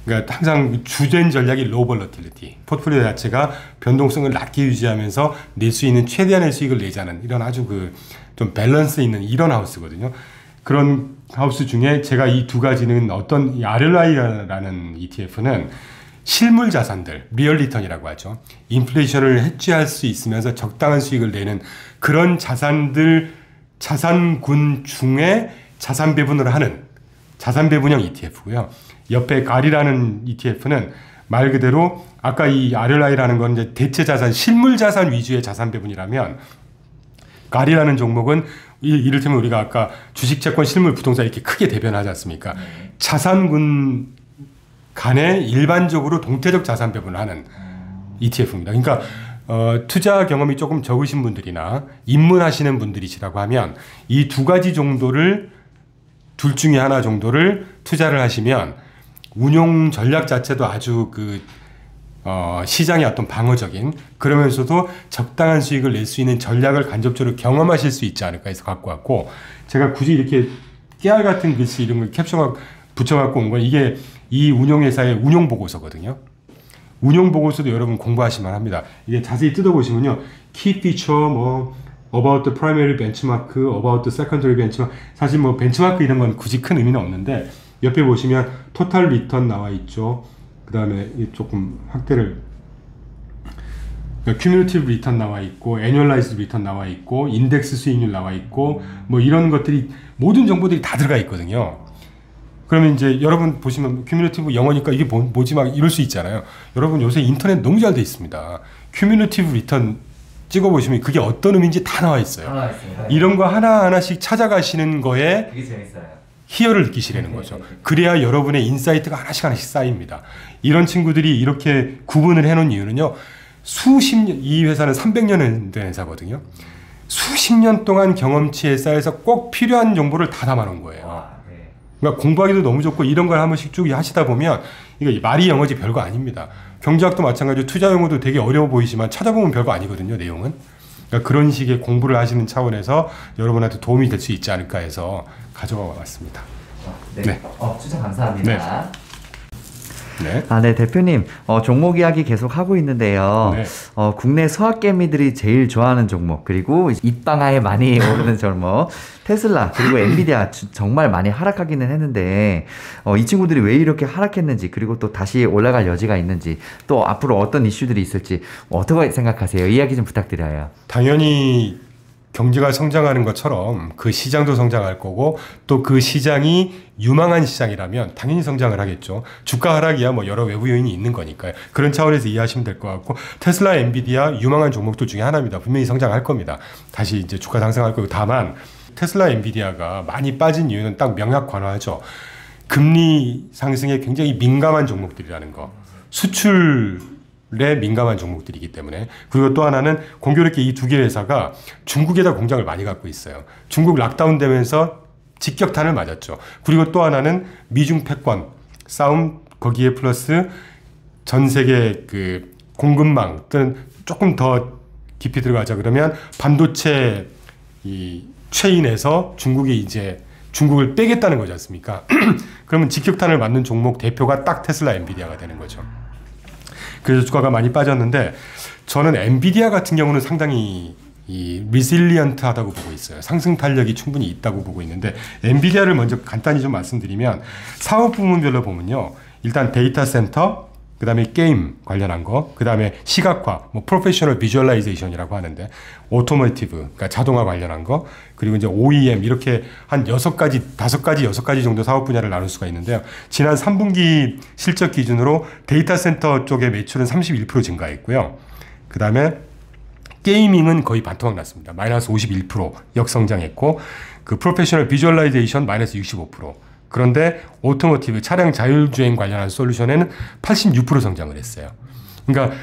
그러니까 항상 주된 전략이 로우 벌러틸리티, 포트폴리오 자체가 변동성을 낮게 유지하면서 낼 수 있는 최대한의 수익을 내자는 이런 아주 좀 밸런스 있는 이런 하우스거든요. 그런 하우스 중에 제가 이 두 가지는 이 RLI라는 ETF는 실물 자산들, 리얼 리턴이라고 하죠. 인플레이션을 해지할 수 있으면서 적당한 수익을 내는 그런 자산군 중에 자산 배분을 하는 자산 배분형 ETF고요. 옆에 가리라는 ETF는 말 그대로 아까 이 RLI라는 건 이제 대체 자산, 실물 자산 위주의 자산 배분이라면, 가리라는 종목은 이를테면 우리가 아까 주식, 채권, 실물, 부동산 이렇게 크게 대변하지 않습니까? 자산군 간에 일반적으로 동태적 자산 배분을 하는 ETF입니다. 그러니까 투자 경험이 조금 적으신 분들이나 입문하시는 분들이시라고 하면 이 두 가지 정도를 둘 중에 하나 정도를 투자를 하시면 운용 전략 자체도 아주 시장의 어떤 방어적인 그러면서도 적당한 수익을 낼 수 있는 전략을 간접적으로 경험하실 수 있지 않을까 해서 갖고 왔고 제가 굳이 이렇게 깨알 같은 글씨 이런 걸 캡션 붙여갖고 온 건 이게 이 운용회사의 운용보고서거든요. 운용보고서도 여러분 공부하시면 합니다. 이게 자세히 뜯어보시면요. Key feature, about the primary benchmark, about the secondary benchmark. 사실 벤치마크 이런 건 굳이 큰 의미는 없는데 옆에 보시면 토탈 리턴 나와 있죠. 그 다음에 조금 확대를 큐뮬티브 리턴 나와 있고 애뉴얼라이즈드 리턴 나와 있고 인덱스 수익률 나와 있고 이런 것들이 모든 정보들이 다 들어가 있거든요. 그러면 이제 여러분 보시면 큐뮬티브 영어니까 이게 뭐지 막 이럴 수 있잖아요. 여러분 요새 인터넷 너무 잘 돼 있습니다. 큐뮬티브 리턴 찍어보시면 그게 어떤 의미인지 다 나와 있어요. 이런 거 하나하나씩 찾아가시는 거에 되게 재밌어요. 희열을 느끼시라는 거죠. 그래야 여러분의 인사이트가 하나씩 쌓입니다. 이런 친구들이 이렇게 구분을 해놓은 이유는요. 수십 년, 이 회사는 300년을 된 회사거든요. 수십 년 동안 경험치에 쌓여서 꼭 필요한 정보를 다 담아놓은 거예요. 그러니까 공부하기도 너무 좋고 이런 걸 한 번씩 쭉 하시다 보면 이거 말이 영어지 별거 아닙니다. 경제학도 마찬가지로 투자 용어도 되게 어려워 보이지만 찾아보면 별거 아니거든요. 내용은. 그러니까 그런 식의 공부를 하시는 차원에서 여러분한테 도움이 될 수 있지 않을까 해서 가져와 왔습니다. 네. 추천 감사합니다. 네. 네. 네, 대표님, 종목 이야기 계속 하고 있는데요. 네. 국내 서학개미들이 제일 좋아하는 종목, 그리고 입방아에 많이 오르는 종목, 테슬라, 그리고 엔비디아 정말 많이 하락하기는 했는데, 이 친구들이 왜 이렇게 하락했는지, 그리고 또 다시 올라갈 여지가 있는지, 또 앞으로 어떤 이슈들이 있을지, 어떻게 생각하세요? 이야기 좀 부탁드려요. 당연히 경제가 성장하는 것처럼 그 시장도 성장할 거고 또 그 시장이 유망한 시장이라면 당연히 성장을 하겠죠. 주가 하락이야 여러 외부 요인이 있는 거니까요. 그런 차원에서 이해하시면 될 것 같고 테슬라, 엔비디아 유망한 종목들 중에 하나입니다. 분명히 성장할 겁니다. 다시 이제 주가 상승할 거고 다만 테슬라, 엔비디아가 많이 빠진 이유는 딱 명확관화하죠. 금리 상승에 굉장히 민감한 종목들이라는 거. 수출에 민감한 종목들이기 때문에 그리고 또 하나는 공교롭게 이 두 개 회사가 중국에다 공장을 많이 갖고 있어요. 중국 락다운 되면서 직격탄을 맞았죠. 그리고 또 하나는 미중 패권 싸움 거기에 플러스 전 세계 그 공급망 또는 조금 더 깊이 들어가자 그러면 반도체 이 체인에서 중국이 이제 중국을 빼겠다는 거지 않습니까? 그러면 직격탄을 맞는 종목 대표가 딱 테슬라, 엔비디아가 되는 거죠. 그래서 주가가 많이 빠졌는데 저는 엔비디아 같은 경우는 상당히 리실리언트하다고 보고 있어요. 상승 탄력이 충분히 있다고 보고 있는데 엔비디아를 먼저 간단히 좀 말씀드리면 사업 부문별로 보면요. 일단 데이터 센터, 그 다음에 게임 관련한 거, 그 다음에 시각화, 프로페셔널 비주얼라이제이션이라고 하는데 오토모티브, 그러니까 자동화 관련한 거, 그리고 이제 OEM 이렇게 한 6가지 정도 사업 분야를 나눌 수가 있는데요. 지난 3분기 실적 기준으로 데이터 센터 쪽의 매출은 31% 증가했고요. 그 다음에 게이밍은 거의 반토막 났습니다. 마이너스 51% 역성장했고 그 프로페셔널 비주얼라이제이션 마이너스 65%. 그런데 오토모티브 차량 자율주행 관련한 솔루션에는 86% 성장을 했어요. 그러니까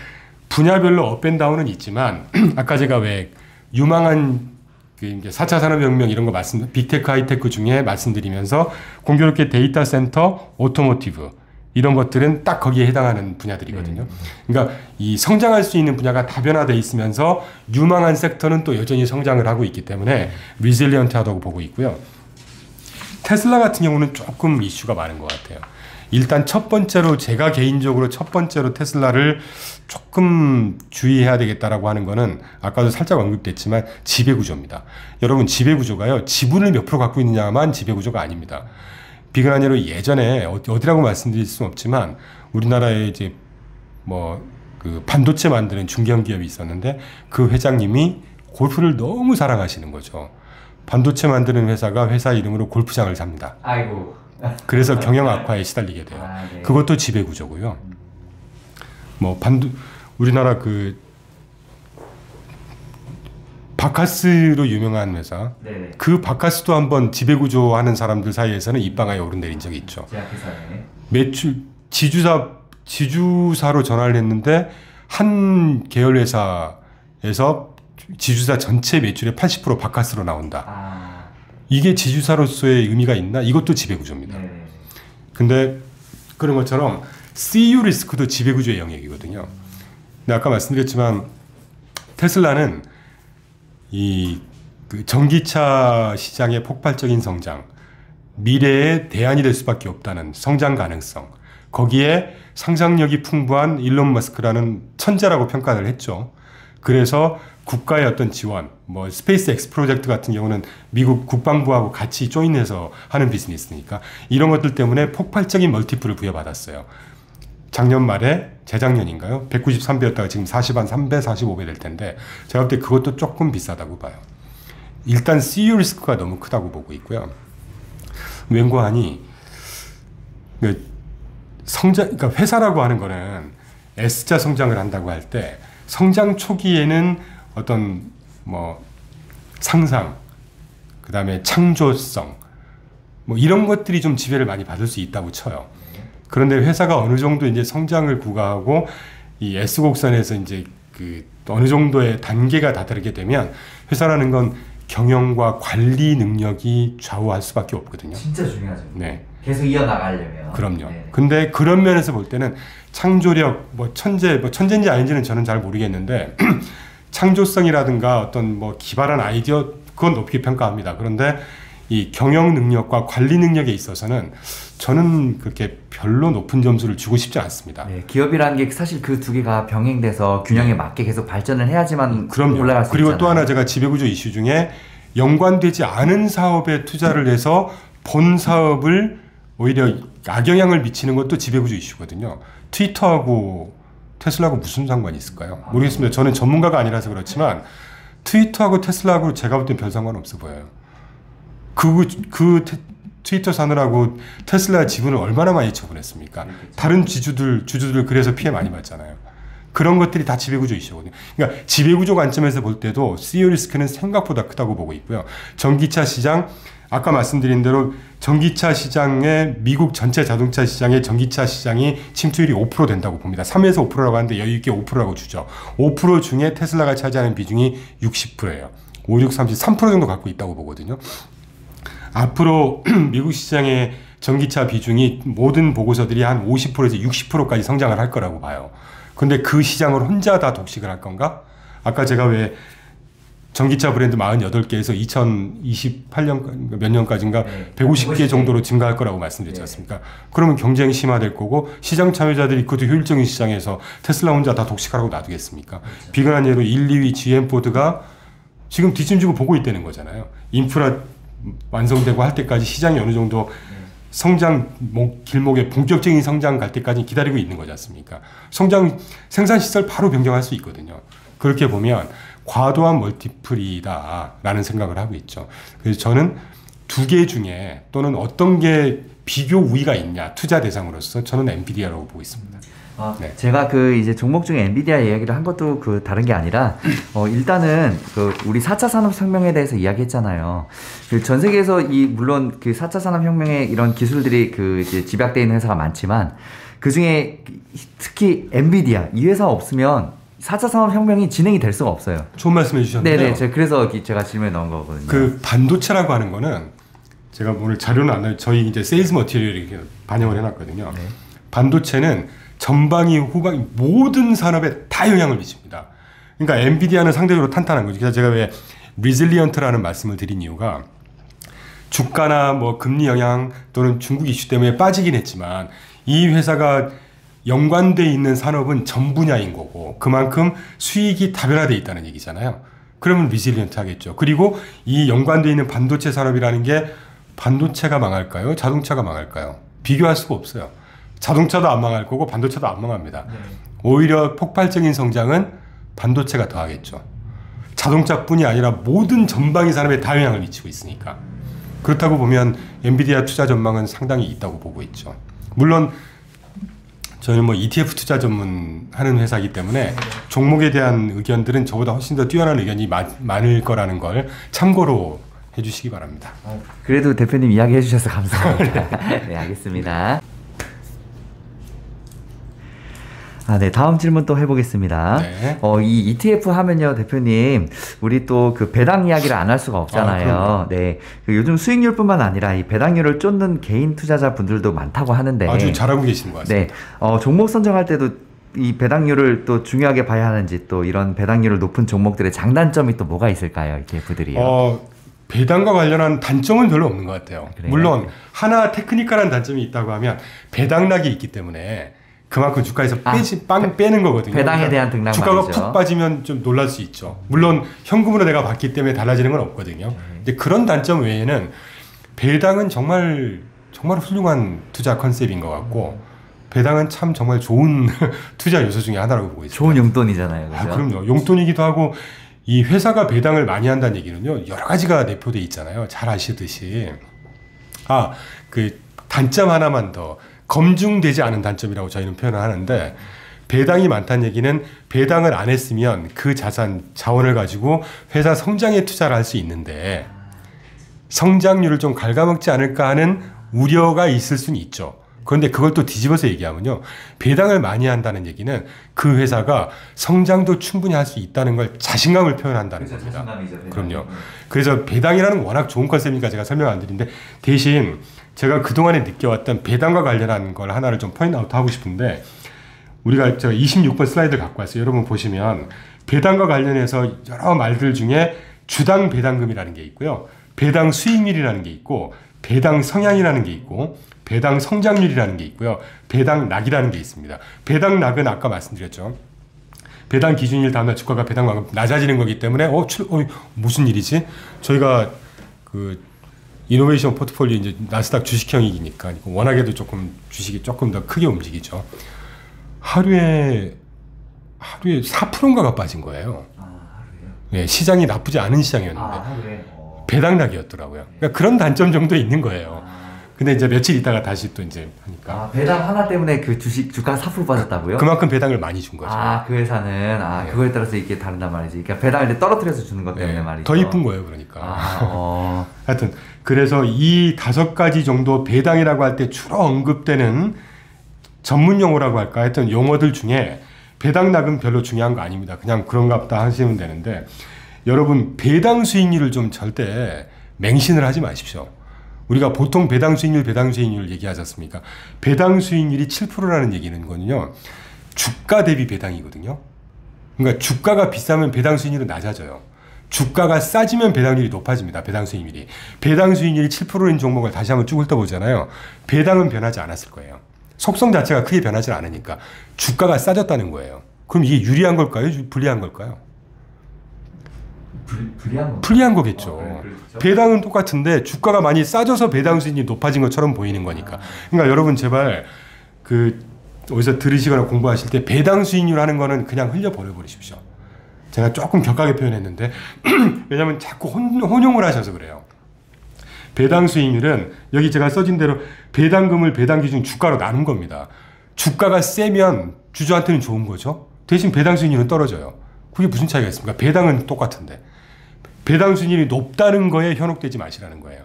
분야별로 업앤다운은 있지만 아까 제가 왜 유망한 4차 산업혁명 이런 거 빅테크 하이테크 중에 말씀드리면서 공교롭게 데이터 센터, 오토모티브 이런 것들은 딱 거기에 해당하는 분야들이거든요. 그러니까 이 성장할 수 있는 분야가 다변화되어 있으면서 유망한 섹터는 또 여전히 성장을 하고 있기 때문에 리질리언트하다고 보고 있고요. 테슬라 같은 경우는 조금 이슈가 많은 것 같아요. 일단 첫 번째로 제가 개인적으로 첫 번째로 테슬라를 조금 주의해야 되겠다라고 하는 거는 아까도 살짝 언급됐지만 지배구조입니다. 여러분 지배구조가요. 지분을 몇 프로 갖고 있느냐만 지배구조가 아닙니다. 비근한 예로 예전에 어디라고 말씀드릴 수는 없지만 우리나라에 이제 그 반도체 만드는 중견기업이 있었는데 그 회장님이 골프를 너무 사랑하시는 거죠. 반도체 만드는 회사가 회사 이름으로 골프장을 삽니다. 아이고. 그래서 경영 악화에 시달리게 돼요. 네. 그것도 지배구조고요. 우리나라 바카스로 유명한 회사. 네네. 그 바카스도 한번 지배구조하는 사람들 사이에서는 입방아에 오르내린 적이 있죠. 제약회사네. 매출 지주사로 전화를 했는데 한 계열 회사에서 지주사 전체 매출의 80% 바카스로 나온다. 이게 지주사로서의 의미가 있나? 이것도 지배구조입니다. 네네. 근데 그런 것처럼 CU 리스크도 지배구조의 영역이거든요. 근데 아까 말씀드렸지만 테슬라는 그 전기차 시장의 폭발적인 성장, 미래의 대안이 될 수밖에 없다는 성장 가능성, 거기에 상상력이 풍부한 일론 머스크라는 천재라고 평가를 했죠. 그래서 국가의 어떤 지원, 뭐 스페이스 X 프로젝트 같은 경우는 미국 국방부하고 같이 조인해서 하는 비즈니스니까 이런 것들 때문에 폭발적인 멀티플을 부여받았어요. 작년 말에 재작년인가요? 193배였다가 지금 3배, 45배 될 텐데 제가 볼 때 그것도 조금 비싸다고 봐요. 일단 CU 리스크가 너무 크다고 보고 있고요. 웬고하니 그러니까 회사라고 하는 거는 S자 성장을 한다고 할 때 성장 초기에는 어떤 뭐 상상, 그 다음에 창조성, 뭐 이런 것들이 좀 지배를 많이 받을 수 있다고 쳐요. 그런데 회사가 어느 정도 이제 성장을 구가하고 이 S 곡선에서 이제 그 어느 정도의 단계가 다다르게 되면 회사라는 건 경영과 관리 능력이 좌우할 수밖에 없거든요. 진짜 중요하죠. 네. 계속 이어나가려면. 그럼요. 네. 근데 그런 면에서 볼 때는 창조력, 뭐 천재인지 아닌지는 저는 잘 모르겠는데 창조성이라든가 어떤 뭐 기발한 아이디어 그건 높게 평가합니다. 그런데 이 경영 능력과 관리 능력에 있어서는 저는 그렇게 별로 높은 점수를 주고 싶지 않습니다. 네, 기업이라는 게 사실 그 두 개가 병행돼서 균형에 맞게 계속 발전을 해야지만 그럼요. 올라갈 수 그리고 있잖아요. 또 하나 제가 지배구조 이슈 중에 연관되지 않은 사업에 투자를 해서 본 사업을 오히려 악영향을 미치는 것도 지배구조 이슈거든요. 트위터하고 테슬라하고 무슨 상관이 있을까요? 모르겠습니다. 저는 전문가가 아니라서 그렇지만 트위터하고 테슬라하고 제가 볼 땐 별 상관 없어 보여요. 트위터 사느라고 테슬라 지분을 얼마나 많이 처분했습니까? 다른 주주들 그래서 피해 많이 봤잖아요. 그런 것들이 다 지배구조 이슈거든요. 그러니까 지배구조 관점에서 볼 때도 CEO 리스크는 생각보다 크다고 보고 있고요. 전기차 시장, 아까 말씀드린 대로 전기차 시장의 미국 전체 자동차 시장의 전기차 시장이 침투율이 5% 된다고 봅니다. 3에서 5%라고 하는데 여유 있게 5%라고 주죠. 5% 중에 테슬라가 차지하는 비중이 60%예요. 5, 6, 30, 3% 정도 갖고 있다고 보거든요. 앞으로 미국 시장의 전기차 비중이 모든 보고서들이 한 50%에서 60%까지 성장을 할 거라고 봐요. 근데 그 시장을 혼자 다 독식을 할 건가? 아까 제가 왜 전기차 브랜드 48개에서 2028년 몇 년까지인가 150개 정도로 증가할 거라고 말씀드렸지 않습니까? 그러면 경쟁이 심화될 거고 시장 참여자들이 그것도 효율적인 시장에서 테슬라 혼자 다 독식하라고 놔두겠습니까? 그렇죠. 비근한 예로 1, 2위 GM 포드가 지금 뒷짐지고 보고 있다는 거잖아요. 인프라 완성되고 할 때까지 시장이 어느 정도 성장 길목에 본격적인 성장 갈 때까지 기다리고 있는 거지 않습니까? 생산시설 바로 변경할 수 있거든요. 그렇게 보면 과도한 멀티플이다라는 생각을 하고 있죠. 그래서 저는 두 개 중에 또는 어떤 게 비교 우위가 있냐 투자 대상으로서 저는 엔비디아라고 보고 있습니다. 네. 제가 이제 종목 중에 엔비디아 이야기를 한 것도 다른 게 아니라 일단은 우리 4차 산업혁명에 대해서 이야기했잖아요. 전 세계에서 물론 4차 산업혁명의 이런 기술들이 이제 집약되어 있는 회사가 많지만 그 중에 특히 엔비디아 이 회사 없으면 4차 산업혁명이 진행이 될 수가 없어요. 좋은 말씀 해주셨는데요. 네네. 그래서 제가 질문에 넣은 거거든요. 그 반도체라고 하는 거는 제가 오늘 자료는 안 나요. 저희 이제 세일즈 머티리얼에 반영을 해놨거든요. 네. 반도체는 전방위, 후방위 모든 산업에 다 영향을 미칩니다. 그러니까 엔비디아는 상대적으로 탄탄한 거죠. 그래서 제가 왜 리질리언트라는 말씀을 드린 이유가 주가나 뭐 금리 영향 또는 중국 이슈 때문에 빠지긴 했지만 이 회사가 연관돼 있는 산업은 전 분야인 거고 그만큼 수익이 다변화돼 있다는 얘기잖아요. 그러면 리질리언트 하겠죠. 그리고 이 연관돼 있는 반도체 산업이라는 게 반도체가 망할까요? 자동차가 망할까요? 비교할 수가 없어요. 자동차도 안 망할 거고 반도체도 안 망합니다. 오히려 폭발적인 성장은 반도체가 더하겠죠. 자동차뿐이 아니라 모든 전방위 산업에 다 영향을 미치고 있으니까. 그렇다고 보면 엔비디아 투자 전망은 상당히 있다고 보고 있죠. 물론 저희는 뭐 ETF 투자 전문하는 회사이기 때문에 종목에 대한 의견들은 저보다 훨씬 더 뛰어난 의견이 많을 거라는 걸 참고로 해주시기 바랍니다. 그래도 대표님 이야기해 주셔서 감사합니다. 네, 알겠습니다. 네, 다음 질문 또 해보겠습니다. 네. 이 ETF 하면요, 대표님, 우리 또 그 배당 이야기를 안 할 수가 없잖아요. 네, 요즘 수익률뿐만 아니라 이 배당률을 쫓는 개인 투자자 분들도 많다고 하는데 아주 잘하고 계시는 것 같습니다. 네, 종목 선정할 때도 이 배당률을 또 중요하게 봐야 하는지, 또 이런 배당률을 높은 종목들의 장단점이 또 뭐가 있을까요, ETF들이요? 배당과 관련한 단점은 별로 없는 것 같아요. 그래요? 물론 하나 테크니컬한 단점이 있다고 하면 배당락이 있기 때문에 그만큼 주가에서 빼는 거거든요. 배당에 대한 등락 주가가 말이죠. 푹 빠지면 좀 놀랄 수 있죠. 물론 현금으로 내가 받기 때문에 달라지는 건 없거든요. 근데 그런 단점 외에는 배당은 정말 훌륭한 투자 컨셉인 것 같고 배당은 참 정말 좋은 투자 요소 중에 하나라고 보고 있습니다. 좋은 용돈이잖아요. 그죠? 그럼요. 용돈이기도 하고 이 회사가 배당을 많이 한다는 얘기는요. 여러 가지가 내포돼 있잖아요. 잘 아시듯이. 그 단점 하나만 더. 검증되지 않은 단점이라고 저희는 표현을 하는데 배당이 많다는 얘기는 배당을 안 했으면 그 자원을 가지고 회사 성장에 투자를 할 수 있는데 성장률을 좀 갉아먹지 않을까 하는 우려가 있을 수는 있죠. 그런데 그걸 또 뒤집어서 얘기하면요. 배당을 많이 한다는 얘기는 그 회사가 성장도 충분히 할 수 있다는 걸 자신감을 표현한다는 그렇죠, 겁니다. 자신감이죠, 그럼요. 그래서 배당이라는 워낙 좋은 컨셉이니까 제가 설명 안 드리는데 대신 제가 그동안에 느껴왔던 배당과 관련한 걸 하나를 좀 포인트 아웃 하고 싶은데 제가 26번 슬라이드 갖고 왔어요. 여러분 보시면 배당과 관련해서 여러 말들 중에 주당 배당금이라는 게 있고요. 배당 수익률이라는 게 있고 배당 성향이라는 게 있고 배당 성장률이라는 게 있고요. 배당락이라는 게 있습니다. 배당락은 아까 말씀드렸죠. 배당 기준일 다음날 주가가 배당만큼 낮아지는 거기 때문에 무슨 일이지? 저희가 이노베이션 포트폴리오 이제 나스닥 주식형이니까 워낙에도 주식이 조금 더 크게 움직이죠. 하루에 4%인가가 빠진 거예요. 하루에요? 네, 시장이 나쁘지 않은 시장이었는데 하루에? 배당락이었더라고요. 그러니까 그런 단점 정도 있는 거예요. 근데 이제 며칠 있다가 다시 또 이제 하니까. 배당 하나 때문에 그 주가가 4% 빠졌다고요? 그만큼 배당을 많이 준 거죠. 그 회사는 네. 그거에 따라서 이게 다른단 말이지. 그러니까 배당을 이제 떨어뜨려서 주는 것 때문에 말이죠. 더 이쁜 거예요, 그러니까. 하여튼 그래서 이 5가지 정도 배당이라고 할 때 주로 언급되는 전문 용어라고 할까 하여튼 용어들 중에 배당락은 별로 중요한 거 아닙니다. 그냥 그런가 보다 하시면 되는데 여러분 배당 수익률을 좀 절대 맹신을 하지 마십시오. 우리가 보통 배당 수익률 얘기하지 않습니까? 배당 수익률이 7%라는 얘기는요. 주가 대비 배당이거든요. 그러니까 주가가 비싸면 배당 수익률은 낮아져요. 주가가 싸지면 배당률이 높아집니다. 배당 수익률이. 배당 수익률이 7%인 종목을 다시 한번 쭉 훑어보잖아요. 배당은 변하지 않았을 거예요. 속성 자체가 크게 변하지 않으니까 주가가 싸졌다는 거예요. 그럼 이게 유리한 걸까요? 불리한 걸까요? 불리한 거겠죠. 그렇죠. 배당은 똑같은데 주가가 많이 싸져서 배당 수익률이 높아진 것처럼 보이는 거니까. 그러니까 여러분 제발 어디서 들으시거나 공부하실 때 배당 수익률 하는 거는 그냥 흘려버려 버리십시오. 제가 조금 격하게 표현했는데 왜냐하면 자꾸 혼용을 하셔서 그래요. 배당 수익률은 여기 제가 써진 대로 배당금을 배당 기준 주가로 나눈 겁니다. 주가가 세면 주주한테는 좋은 거죠. 대신 배당 수익률은 떨어져요. 그게 무슨 차이가 있습니까? 배당은 똑같은데. 배당 수익률이 높다는 거에 현혹되지 마시라는 거예요.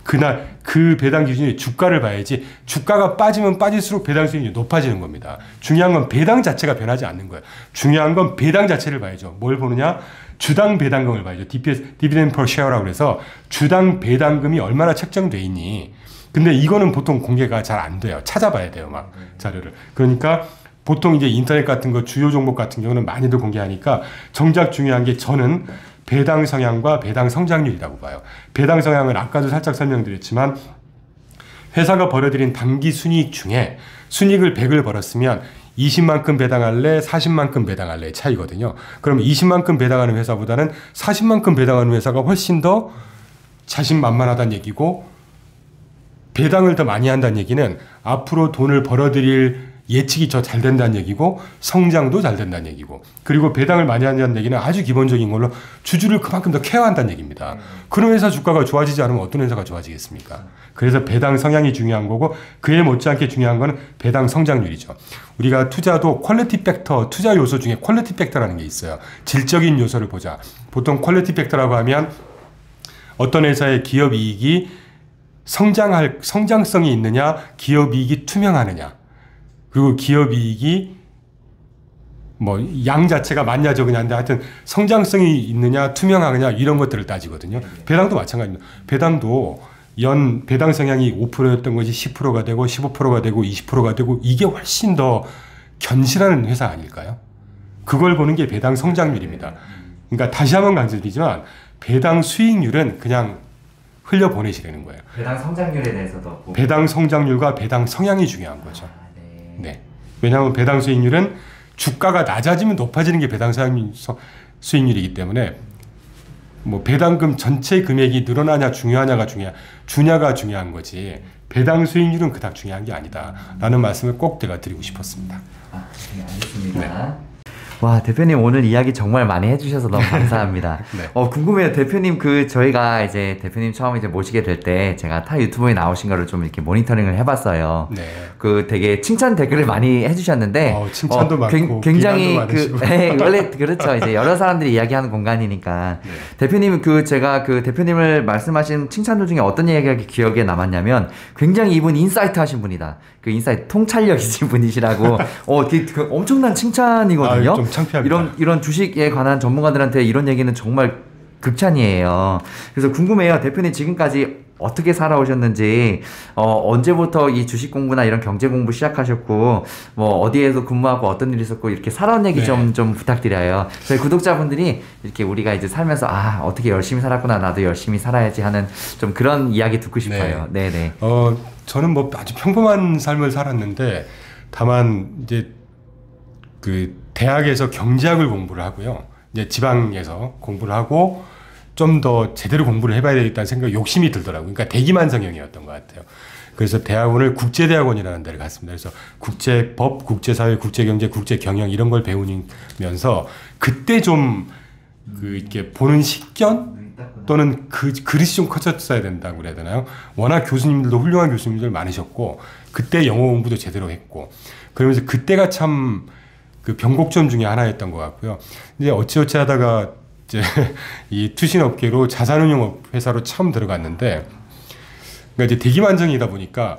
그날 그 배당 기준이 주가를 봐야지 주가가 빠지면 빠질수록 배당 수익률이 높아지는 겁니다. 중요한 건 배당 자체가 변하지 않는 거예요. 중요한 건 배당 자체를 봐야죠. 뭘 보느냐? 주당 배당금을 봐야죠. DPS, 디비덴드 퍼 쉐어라고 해서 주당 배당금이 얼마나 책정돼 있니? 근데 이거는 보통 공개가 잘 안 돼요. 찾아봐야 돼요. 막 자료를. 그러니까 보통 이제 인터넷 같은 거 주요 종목 같은 경우는 많이들 공개하니까 정작 중요한 게 저는 배당 성향과 배당 성장률이라고 봐요. 배당 성향은 아까도 살짝 설명드렸지만 회사가 벌어들인 당기 순이익 중에 순이익을 100을 벌었으면 20만큼 배당할래 40만큼 배당할래 차이거든요. 그럼 20만큼 배당하는 회사보다는 40만큼 배당하는 회사가 훨씬 더 자신만만하다는 얘기고 배당을 더 많이 한다는 얘기는 앞으로 돈을 벌어들일 예측이 더 잘 된다는 얘기고 성장도 잘 된다는 얘기고 그리고 배당을 많이 한다는 얘기는 아주 기본적인 걸로 주주를 그만큼 더 케어한다는 얘기입니다. 그런 회사 주가가 좋아지지 않으면 어떤 회사가 좋아지겠습니까? 그래서 배당 성향이 중요한 거고 그에 못지않게 중요한 거는 배당 성장률이죠. 우리가 투자도 퀄리티 팩터, 투자 요소 중에 퀄리티 팩터라는 게 있어요. 질적인 요소를 보자. 보통 퀄리티 팩터라고 하면 어떤 회사의 기업 이익이 성장성이 있느냐, 기업 이익이 투명하느냐, 그리고 기업 이익이 뭐 양 자체가 맞냐 적으냐인데 하여튼 성장성이 있느냐, 투명하느냐 이런 것들을 따지거든요. 배당도 마찬가지입니다. 배당도 연 배당 성향이 5%였던 것이 10%가 되고 15%가 되고 20%가 되고 이게 훨씬 더 견실한 회사 아닐까요? 그걸 보는 게 배당 성장률입니다. 그러니까 다시 한번 강조드리지만 배당 수익률은 그냥 흘려보내시라는 거예요. 배당 성장률에 대해서도 배당 성장률과 배당 성향이 중요한 거죠. 네. 왜냐하면 배당 수익률은 주가가 낮아지면 높아지는 게 배당 수익률이기 때문에 뭐 배당금 전체 금액이 늘어나냐 중요하냐가 중요한 거지 배당 수익률은 그닥 중요한 게 아니다라는 말씀을 꼭 제가 드리고 싶었습니다. 네, 알겠습니다. 네. 와, 대표님 오늘 이야기 정말 많이 해주셔서 너무 감사합니다. 네. 궁금해요. 대표님 저희가 이제 대표님 처음 이제 모시게 될 때 제가 타 유튜브에 나오신 거를 좀 이렇게 모니터링을 해봤어요. 네. 되게 칭찬 댓글을 많이 해주셨는데. 칭찬도 많고. 굉장히 네, 원래 그렇죠. 이제 여러 사람들이 이야기하는 공간이니까. 네. 대표님은 제가 대표님을 말씀하신 칭찬들 중에 어떤 이야기가 기억에 남았냐면 굉장히 이분 인사이트 하신 분이다. 인사이트 통찰력 있으신 분이시라고. 엄청난 칭찬이거든요. 좀 창피합니다. 이런 주식에 관한 전문가들한테 이런 얘기는 정말 극찬이에요. 그래서 궁금해요. 대표님 지금까지 어떻게 살아오셨는지, 언제부터 이 주식 공부나 이런 경제 공부 시작하셨고, 뭐 어디에서 근무하고 어떤 일이 있었고 이렇게 살아온 얘기 좀 부탁드려요. 저희 구독자분들이 이렇게 우리가 이제 살면서 어떻게 열심히 살았구나, 나도 열심히 살아야지 하는 좀 그런 이야기 듣고 싶어요. 네네. 저는 뭐 아주 평범한 삶을 살았는데 다만 이제 대학에서 경제학을 공부를 하고요. 이제 지방에서 공부를 하고 좀 더 제대로 공부를 해봐야 되겠다는 생각, 욕심이 들더라고요. 그러니까 대기만성형이었던 것 같아요. 그래서 대학원을 국제대학원이라는 데를 갔습니다. 그래서 국제법, 국제사회, 국제경제, 국제경영 이런 걸 배우면서 그때 좀 이렇게 보는 식견 또는 그릇이 좀 커졌어야 된다고 그래야 되나요? 워낙 교수님들도 훌륭한 교수님들 많으셨고 그때 영어 공부도 제대로 했고 그러면서 그때가 참 변곡점 중에 하나였던 것 같고요. 이제 어찌어찌 하다가 이제 이 투신업계로 자산운용 회사로 처음 들어갔는데, 그러니까 이제 대기만정이다 보니까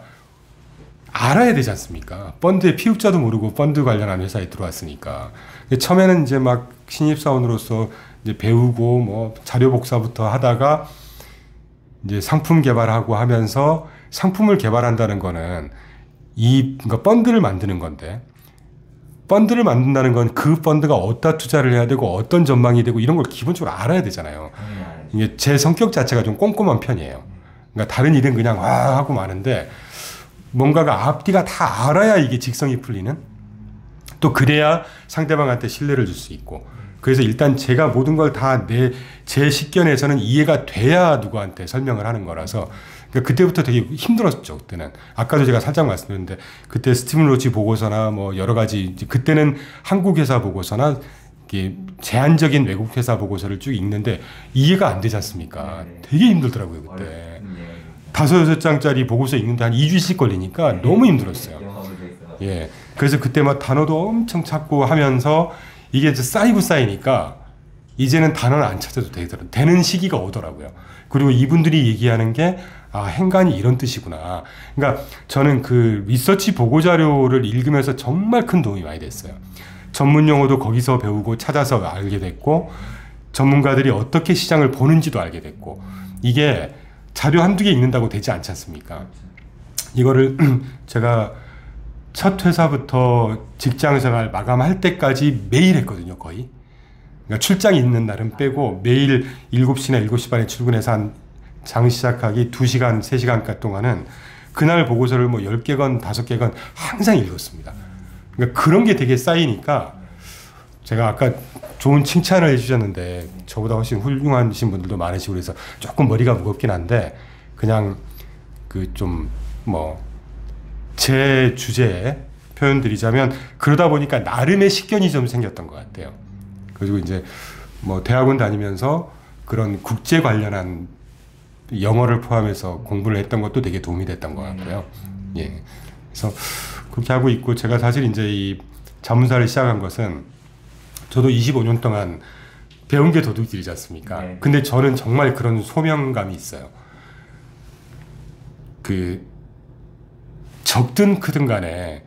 알아야 되지 않습니까? 펀드의 피육자도 모르고 펀드 관련한 회사에 들어왔으니까. 처음에는 이제 막 신입사원으로서 이제 배우고 뭐 자료 복사부터 하다가 이제 상품 개발하고 하면서 상품을 개발한다는 거는 그러니까 펀드를 만드는 건데, 펀드를 만든다는 건 그 펀드가 어디다 투자를 해야 되고 어떤 전망이 되고 이런 걸 기본적으로 알아야 되잖아요. 이게 제 성격 자체가 좀 꼼꼼한 편이에요. 그러니까 다른 일은 그냥 하고 마는데 뭔가가 앞뒤가 다 알아야 이게 직성이 풀리는, 또 그래야 상대방한테 신뢰를 줄 수 있고, 그래서 일단 제가 모든 걸 다 제 식견에서는 이해가 돼야 누구한테 설명을 하는 거라서 그러니까 그때부터 되게 힘들었죠. 그때는 아까도 제가 살짝 말씀드렸는데 그때 스티븐 로치 보고서나 뭐 여러 가지 그때는 한국 회사 보고서나 이게 제한적인 외국 회사 보고서를 쭉 읽는데 이해가 안 되지 않습니까? 되게 힘들더라고요 그때. 5-6장짜리 보고서 읽는데 한 2주씩 걸리니까 너무 힘들었어요. 예. 그래서 그때 막 단어도 엄청 찾고 하면서 이게 이제 쌓이니까 이제는 단어는 안 찾아도 되는 시기가 오더라고요. 그리고 이분들이 얘기하는 게 행간이 이런 뜻이구나. 그러니까 저는 리서치 보고자료를 읽으면서 정말 큰 도움이 많이 됐어요. 전문 용어도 거기서 배우고 찾아서 알게 됐고, 전문가들이 어떻게 시장을 보는지도 알게 됐고, 이게 자료 한두 개 읽는다고 되지 않지 않습니까? 이거를 제가 첫 회사부터 직장생활 마감할 때까지 매일 했거든요, 거의. 그러니까 출장이 있는 날은 빼고 매일 7시나 7시 반에 출근해서 한 장 시작하기 2시간, 3시간 동안은 그날 보고서를 뭐 10개건 5개건 항상 읽었습니다. 그러니까 그런 게 되게 쌓이니까 제가 아까 좋은 칭찬을 해주셨는데 저보다 훨씬 훌륭하신 분들도 많으시고 그래서 조금 머리가 무겁긴 한데 그냥 제 주제에 표현드리자면 그러다 보니까 나름의 식견이 좀 생겼던 것 같아요. 그리고 이제 뭐 대학원 다니면서 그런 국제 관련한 영어를 포함해서 공부를 했던 것도 되게 도움이 됐던 것 같고요. 예. 그래서 그렇게 하고 있고, 제가 사실 이제 이 자문사를 시작한 것은 저도 25년 동안 배운 게 도둑질이지 않습니까? 네. 근데 저는 정말 그런 소명감이 있어요. 그 적든 크든 간에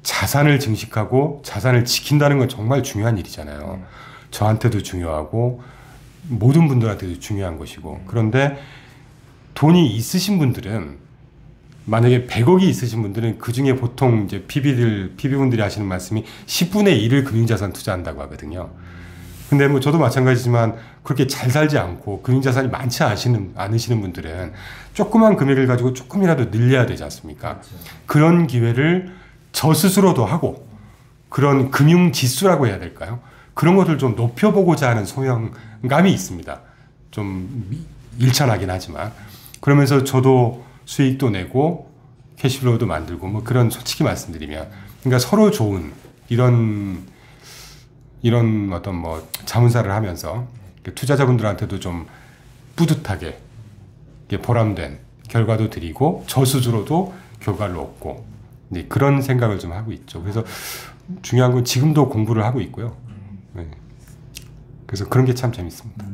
자산을 증식하고 자산을 지킨다는 건 정말 중요한 일이잖아요. 저한테도 중요하고 모든 분들한테도 중요한 것이고. 그런데 돈이 있으신 분들은, 만약에 100억이 있으신 분들은 그 중에 보통 이제 PB분들이 하시는 말씀이 10분의 1을 금융자산 투자한다고 하거든요. 근데 뭐 저도 마찬가지지만 그렇게 잘 살지 않고 금융자산이 많지 않으시는 분들은 조그만 금액을 가지고 조금이라도 늘려야 되지 않습니까? 그렇죠. 그런 기회를 저 스스로도 하고, 그런 금융지수라고 해야 될까요? 그런 것들 좀 높여보고자 하는 소명감이 있습니다. 좀 일천하긴 하지만. 그러면서 저도 수익도 내고 캐시플로우도 만들고 뭐 그런, 솔직히 말씀드리면 그러니까 서로 좋은 이런 어떤 뭐 자문사를 하면서 투자자분들한테도 좀 뿌듯하게 보람된 결과도 드리고 저 스스로도 결과를 얻고, 네, 그런 생각을 좀 하고 있죠. 그래서 중요한 건 지금도 공부를 하고 있고요. 네. 그래서 그런 게 참 재밌습니다.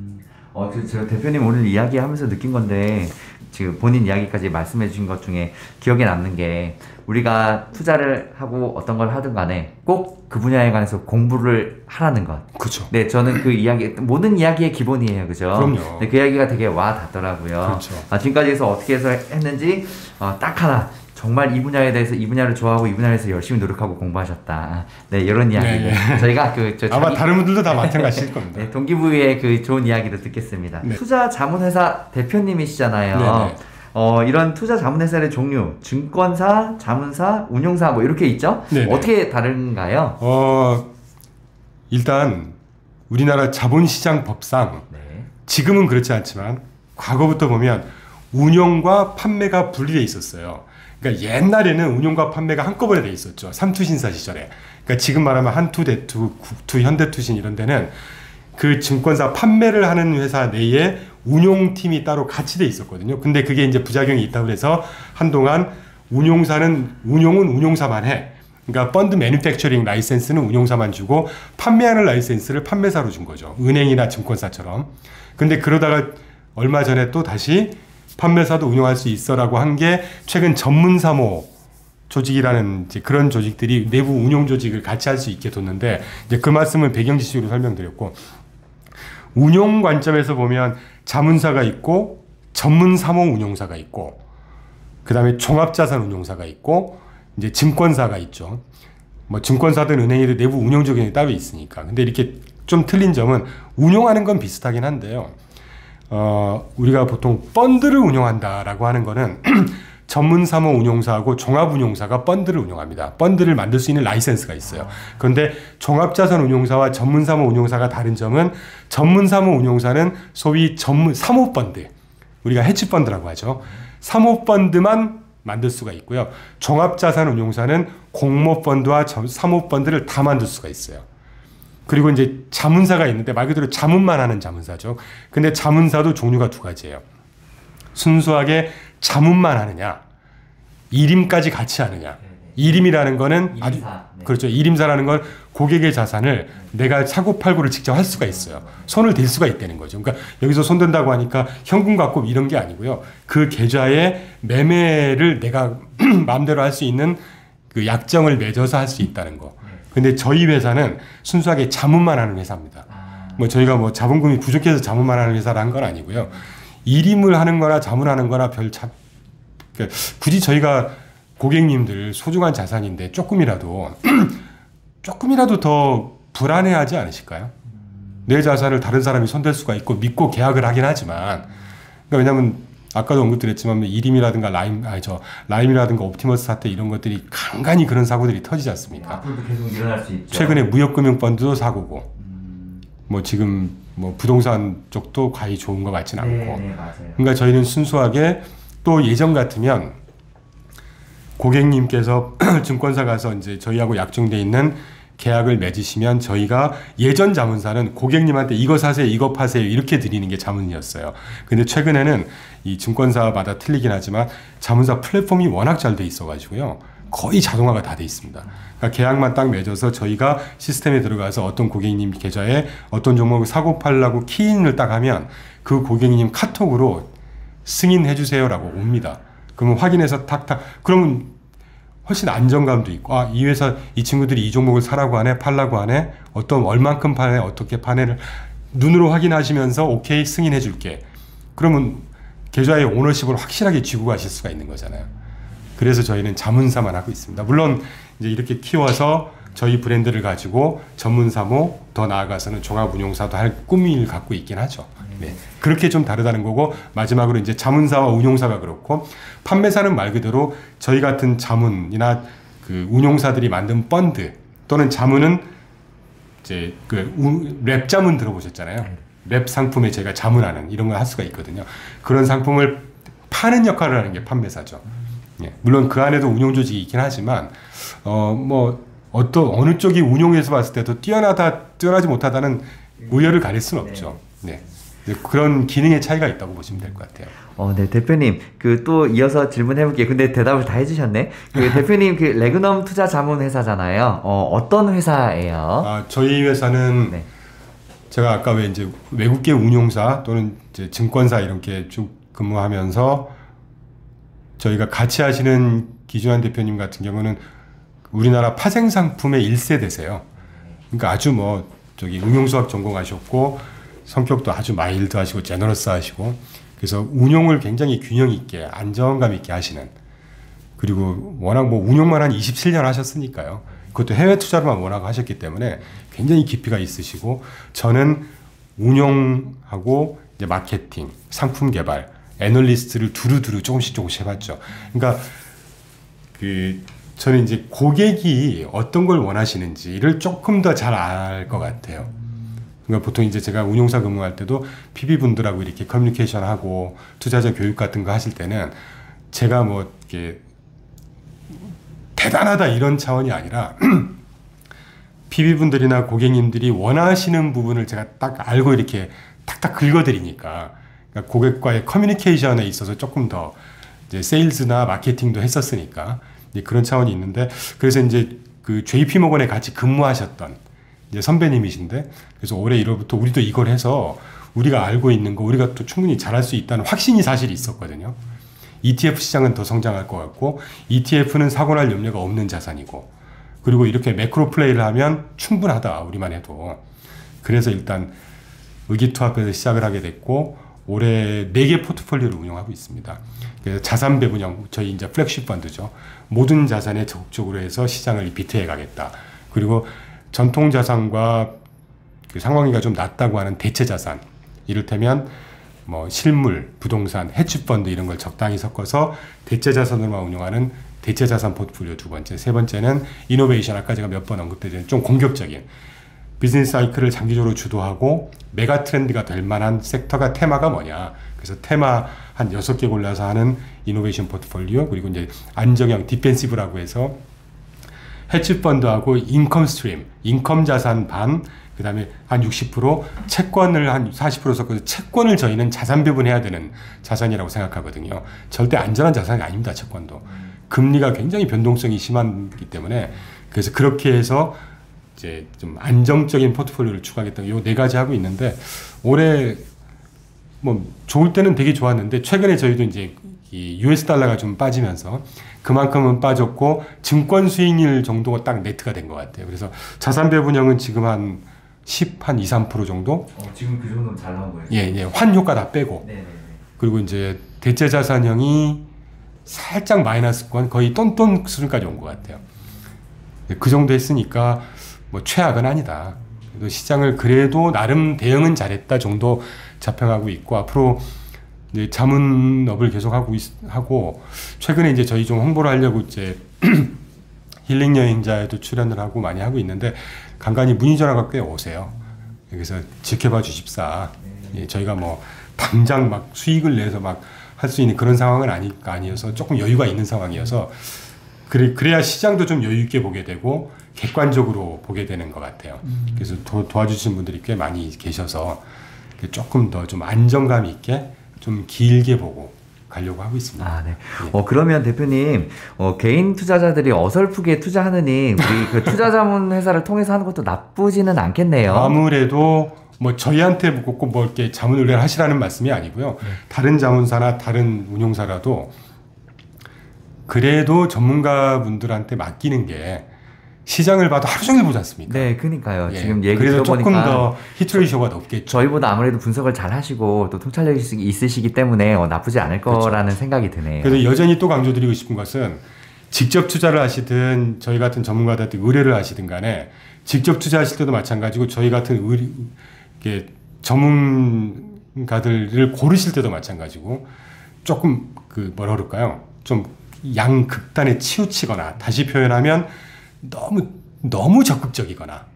제가 대표님 오늘 이야기하면서 느낀 건데, 지금 본인 이야기까지 말씀해 주신 것 중에 기억에 남는 게, 우리가 투자를 하고 어떤 걸 하든 간에 꼭 그 분야에 관해서 공부를 하라는 것. 그렇죠. 네, 저는 그 이야기, 모든 이야기의 기본이에요. 그죠? 그럼요. 네, 그 이야기가 되게 와 닿더라고요. 그렇죠. 지금까지 해서 어떻게 해서 했는지, 딱 하나. 정말 이 분야에 대해서, 이 분야를 좋아하고 이 분야에서 열심히 노력하고 공부하셨다. 네, 이런 이야기를. 네. 저희가 아마 다른 분들도 다 마찬가지일 겁니다. 네, 동기부여의 그 좋은 이야기를 듣겠습니다. 네. 투자 자문회사 대표님이시잖아요. 네네. 이런 투자 자문회사의 종류, 증권사, 자문사, 운용사 뭐 이렇게 있죠? 네네. 어떻게 다른가요? 일단 우리나라 자본시장 법상 지금은 그렇지 않지만 과거부터 보면 운용과 판매가 분리되어 있었어요. 그러니까 옛날에는 운용과 판매가 한꺼번에 돼 있었죠. 삼투신사 시절에. 그러니까 지금 말하면 한투, 대투, 국투, 현대투신 이런 데는 그 증권사 판매를 하는 회사 내에 운용팀이 따로 같이 돼 있었거든요. 근데 그게 이제 부작용이 있다고 해서 한동안 운용은 운용사만 해. 그러니까 펀드 매니팩처링 라이센스는 운용사만 주고 판매하는 라이센스를 판매사로 준 거죠. 은행이나 증권사처럼. 근데 그러다가 얼마 전에 또 다시 판매사도 운영할 수 있어라고 한 게 최근 전문사모 조직이라는 이제 그런 조직들이 내부 운용 조직을 같이 할 수 있게 뒀는데, 이제 그 말씀은 배경지식으로 설명드렸고, 운용 관점에서 보면 자문사가 있고 전문사모 운용사가 있고, 그 다음에 종합자산 운용사가 있고, 이제 증권사가 있죠. 뭐 증권사든 은행이든 내부 운용 조직이 따로 있으니까. 근데 이렇게 좀 틀린 점은 운용하는 건 비슷하긴 한데요. 우리가 보통 펀드를 운용한다라고 하는 거는 전문사모 운용사하고 종합운용사가 펀드를 운용합니다. 펀드를 만들 수 있는 라이센스가 있어요. 그런데 종합자산 운용사와 전문사모 운용사가 다른 점은, 전문사모 운용사는 소위 사모펀드, 우리가 헤지펀드라고 하죠. 사모펀드만 만들 수가 있고요. 종합자산 운용사는 공모펀드와 사모펀드를 다 만들 수가 있어요. 그리고 이제 자문사가 있는데 말 그대로 자문만 하는 자문사죠. 근데 자문사도 종류가 두 가지예요. 순수하게 자문만 하느냐, 일임까지 같이 하느냐. 일임이라는 거는 그렇죠. 일임사라는 건 고객의 자산을 내가 사고 팔고를 직접 할 수가 있어요. 손을 댈 수가 있다는 거죠. 그러니까 여기서 손 댄다고 하니까 현금 갖고 이런 게 아니고요. 그 계좌에 매매를 내가 마음대로 할 수 있는 그 약정을 맺어서 할 수 있다는 거. 근데 저희 회사는 순수하게 자문만 하는 회사입니다. 뭐 저희가 뭐 자본금이 부족해서 자문만 하는 회사라는 건 아니고요. 일임을 하는 거나 자문하는 거나 그러니까 굳이 저희가 고객님들 소중한 자산인데 조금이라도 더 불안해하지 않으실까요? 내 자산을 다른 사람이 손댈 수가 있고 믿고 계약을 하긴 하지만, 그러니까 왜냐하면 아까도 언급드렸지만 일임이라든가 라임이라든가 옵티머스 사태 이런 것들이 간간히 그런 사고들이 터지지 않습니까? 앞으로도 계속 일어날 수 있죠. 최근에 무역금융펀드도 사고고, 뭐 지금 뭐 부동산 쪽도 과히 좋은 것 같지는 않고. 네, 맞아요. 그러니까 저희는 순수하게 또 예전 같으면 고객님께서 증권사 가서 이제 저희하고 약정돼 있는 계약을 맺으시면 저희가 예전 자문사는 고객님한테 이거 사세요, 이거 파세요 이렇게 드리는 게 자문이었어요. 근데 최근에는 이 증권사마다 틀리긴 하지만 자문사 플랫폼이 워낙 잘 돼 있어가지고요. 거의 자동화가 다 돼 있습니다. 그러니까 계약만 딱 맺어서 저희가 시스템에 들어가서 어떤 고객님 계좌에 어떤 종목을 사고 팔라고 키인을 딱 하면 그 고객님 카톡으로 승인해 주세요라고 옵니다. 그러면 확인해서 탁탁 그러면 훨씬 안정감도 있고 아, 이 회사 이 친구들이 이 종목을 사라고 하네 팔라고 하네 어떤 얼만큼 파네 어떻게 파네를 눈으로 확인하시면서 오케이 승인해 줄게. 그러면 계좌의 오너십을 확실하게 쥐고 가실 수가 있는 거잖아요. 그래서 저희는 자문사만 하고 있습니다. 물론 이제 이렇게 키워서 저희 브랜드를 가지고 전문사모 더 나아가서는 종합운용사도 할 꿈을 갖고 있긴 하죠. 네. 그렇게 좀 다르다는 거고 마지막으로 이제 자문사와 운용사가 그렇고 판매사는 말 그대로 저희 같은 자문이나 그 운용사들이 만든 펀드 또는 자문은 이제 그 랩 자문 들어보셨잖아요. 랩 상품에 저희가 자문하는 이런 걸 할 수가 있거든요. 그런 상품을 파는 역할을 하는 게 판매사죠. 예. 물론 그 안에도 운용 조직이 있긴 하지만 뭐 어느 쪽이 운용에서 봤을 때도 뛰어나지 못하다는 우열을 가릴 수는 없죠. 네. 그런 기능의 차이가 있다고 보시면 될 것 같아요. 네, 대표님, 또 이어서 질문해볼게요. 근데 대답을 다 해주셨네. 대표님, 레그넘 투자 자문 회사잖아요. 어떤 회사예요? 저희 회사는 네. 제가 아까 왜 이제 외국계 운용사 또는 이제 증권사 이렇게 쭉 근무하면서 저희가 같이 하시는 기준한 대표님 같은 경우는 우리나라 파생 상품의 1세대세요. 그러니까 아주 응용수학 전공하셨고 성격도 아주 마일드하시고 제너러스하시고 그래서 운용을 굉장히 균형 있게 안정감 있게 하시는 그리고 워낙 운용만 한 27년 하셨으니까요. 그것도 해외 투자로만 워낙 하셨기 때문에 굉장히 깊이가 있으시고 저는 운용하고 이제 마케팅, 상품 개발, 애널리스트를 두루두루 조금씩 해봤죠. 그러니까 저는 이제 고객이 어떤 걸 원하시는지를 조금 더 잘 알 것 같아요. 그러니까 보통 이제 제가 운용사 근무할 때도 PB분들하고 이렇게 커뮤니케이션하고 투자자 교육 같은 거 하실 때는 제가 이렇게 대단하다 이런 차원이 아니라 PB분들이나 고객님들이 원하시는 부분을 제가 딱 알고 이렇게 탁탁 긁어드리니까 그러니까 고객과의 커뮤니케이션에 있어서 조금 더 이제 세일즈나 마케팅도 했었으니까 그런 차원이 있는데 그래서 이제 그 JP모건에 같이 근무하셨던 이제 선배님이신데 그래서 올해 1월부터 우리도 이걸 해서 우리가 알고 있는 거 우리가 또 충분히 잘할 수 있다는 확신이 사실 있었거든요. ETF 시장은 더 성장할 것 같고 ETF는 사고 날 염려가 없는 자산이고 그리고 이렇게 매크로 플레이를 하면 충분하다 우리만 해도. 그래서 일단 의기투합해서 시작을 하게 됐고 올해 4개 포트폴리오를 운영하고 있습니다. 그래서 자산 배분형 저희 이제 플렉십 펀드죠. 모든 자산에 적극적으로 해서 시장을 비트해 가겠다. 그리고 전통 자산과 그 상황이가 좀 낮다고 하는 대체 자산, 이를테면 실물, 부동산, 헤지 펀드 이런 걸 적당히 섞어서 대체 자산으로만 운영하는 대체 자산 포트폴리오 두 번째, 세 번째는 이노베이션 아까 제가 몇 번 언급드린 좀 공격적인 비즈니스 사이클을 장기적으로 주도하고 메가 트렌드가 될 만한 섹터가 테마가 뭐냐. 그래서 테마 한 6개 골라서 하는 이노베이션 포트폴리오 그리고 이제 안정형 디펜시브라고 해서 헤지 펀드하고 인컴 스트림, 인컴 자산 반, 그 다음에 한 60% 채권을 한 40% 섞어서 채권을 저희는 자산 배분해야 되는 자산이라고 생각하거든요. 절대 안전한 자산이 아닙니다. 채권도. 금리가 굉장히 변동성이 심하기 때문에 그래서 그렇게 해서 이제 좀 안정적인 포트폴리오를 추구하겠다. 요 4가지 하고 있는데 올해 좋을 때는 되게 좋았는데 최근에 저희도 이제 이 US 달러가 좀 빠지면서 그만큼은 빠졌고 증권 수익률 정도가 딱 네트가 된 것 같아요. 그래서 자산 배분형은 지금 한 2, 3% 정도? 지금 그 정도는 잘 나온 거예요? 예, 환 효과 다 빼고. 네네네. 그리고 이제 대체 자산형이 살짝 마이너스권 거의 똔똔 수준까지 온 것 같아요. 그 정도 했으니까 최악은 아니다. 그래도 시장을 그래도 나름 대응은 잘했다 정도 자평하고 있고 앞으로 이제 자문업을 계속하고 최근에 이제 저희 좀 홍보를 하려고 이제 힐링 여행자에도 출연을 하고 많이 하고 있는데 간간히 문의 전화가 꽤 오세요. 그래서 지켜봐 주십사. 예, 저희가 당장 수익을 내서 할 수 있는 그런 상황은 아니어서 조금 여유가 있는 상황이어서 그래야 시장도 좀 여유 있게 보게 되고 객관적으로 보게 되는 것 같아요. 그래서 도와주신 분들이 꽤 많이 계셔서 조금 더 좀 안정감 있게 좀 길게 보고 가려고 하고 있습니다. 아, 네. 예. 그러면 대표님, 개인 투자자들이 어설프게 투자하느니 우리 그 투자자문 회사를 통해서 하는 것도 나쁘지는 않겠네요. 아무래도 뭐 저희한테 꼭 뭐 이렇게 자문 의뢰를 하시라는 말씀이 아니고요. 다른 자문사나 다른 운용사라도 그래도 전문가분들한테 맡기는 게 시장을 봐도 하루 종일 보지 않습니까? 네, 그러니까요. 예. 지금 얘기 그래서 들어보니까 조금 더 히트레이쇼가 높겠죠. 저희보다 아무래도 분석을 잘 하시고 또 통찰력이 있으시기 때문에 나쁘지 않을 거라는 그렇죠. 생각이 드네요. 그래서 여전히 또 강조드리고 싶은 것은 직접 투자를 하시든 저희 같은 전문가들한테 의뢰를 하시든 간에 직접 투자하실 때도 마찬가지고 저희 같은 전문가들을 고르실 때도 마찬가지고 조금 뭐라 그럴까요? 좀 양극단에 치우치거나 다시 표현하면 너무 적극적이거나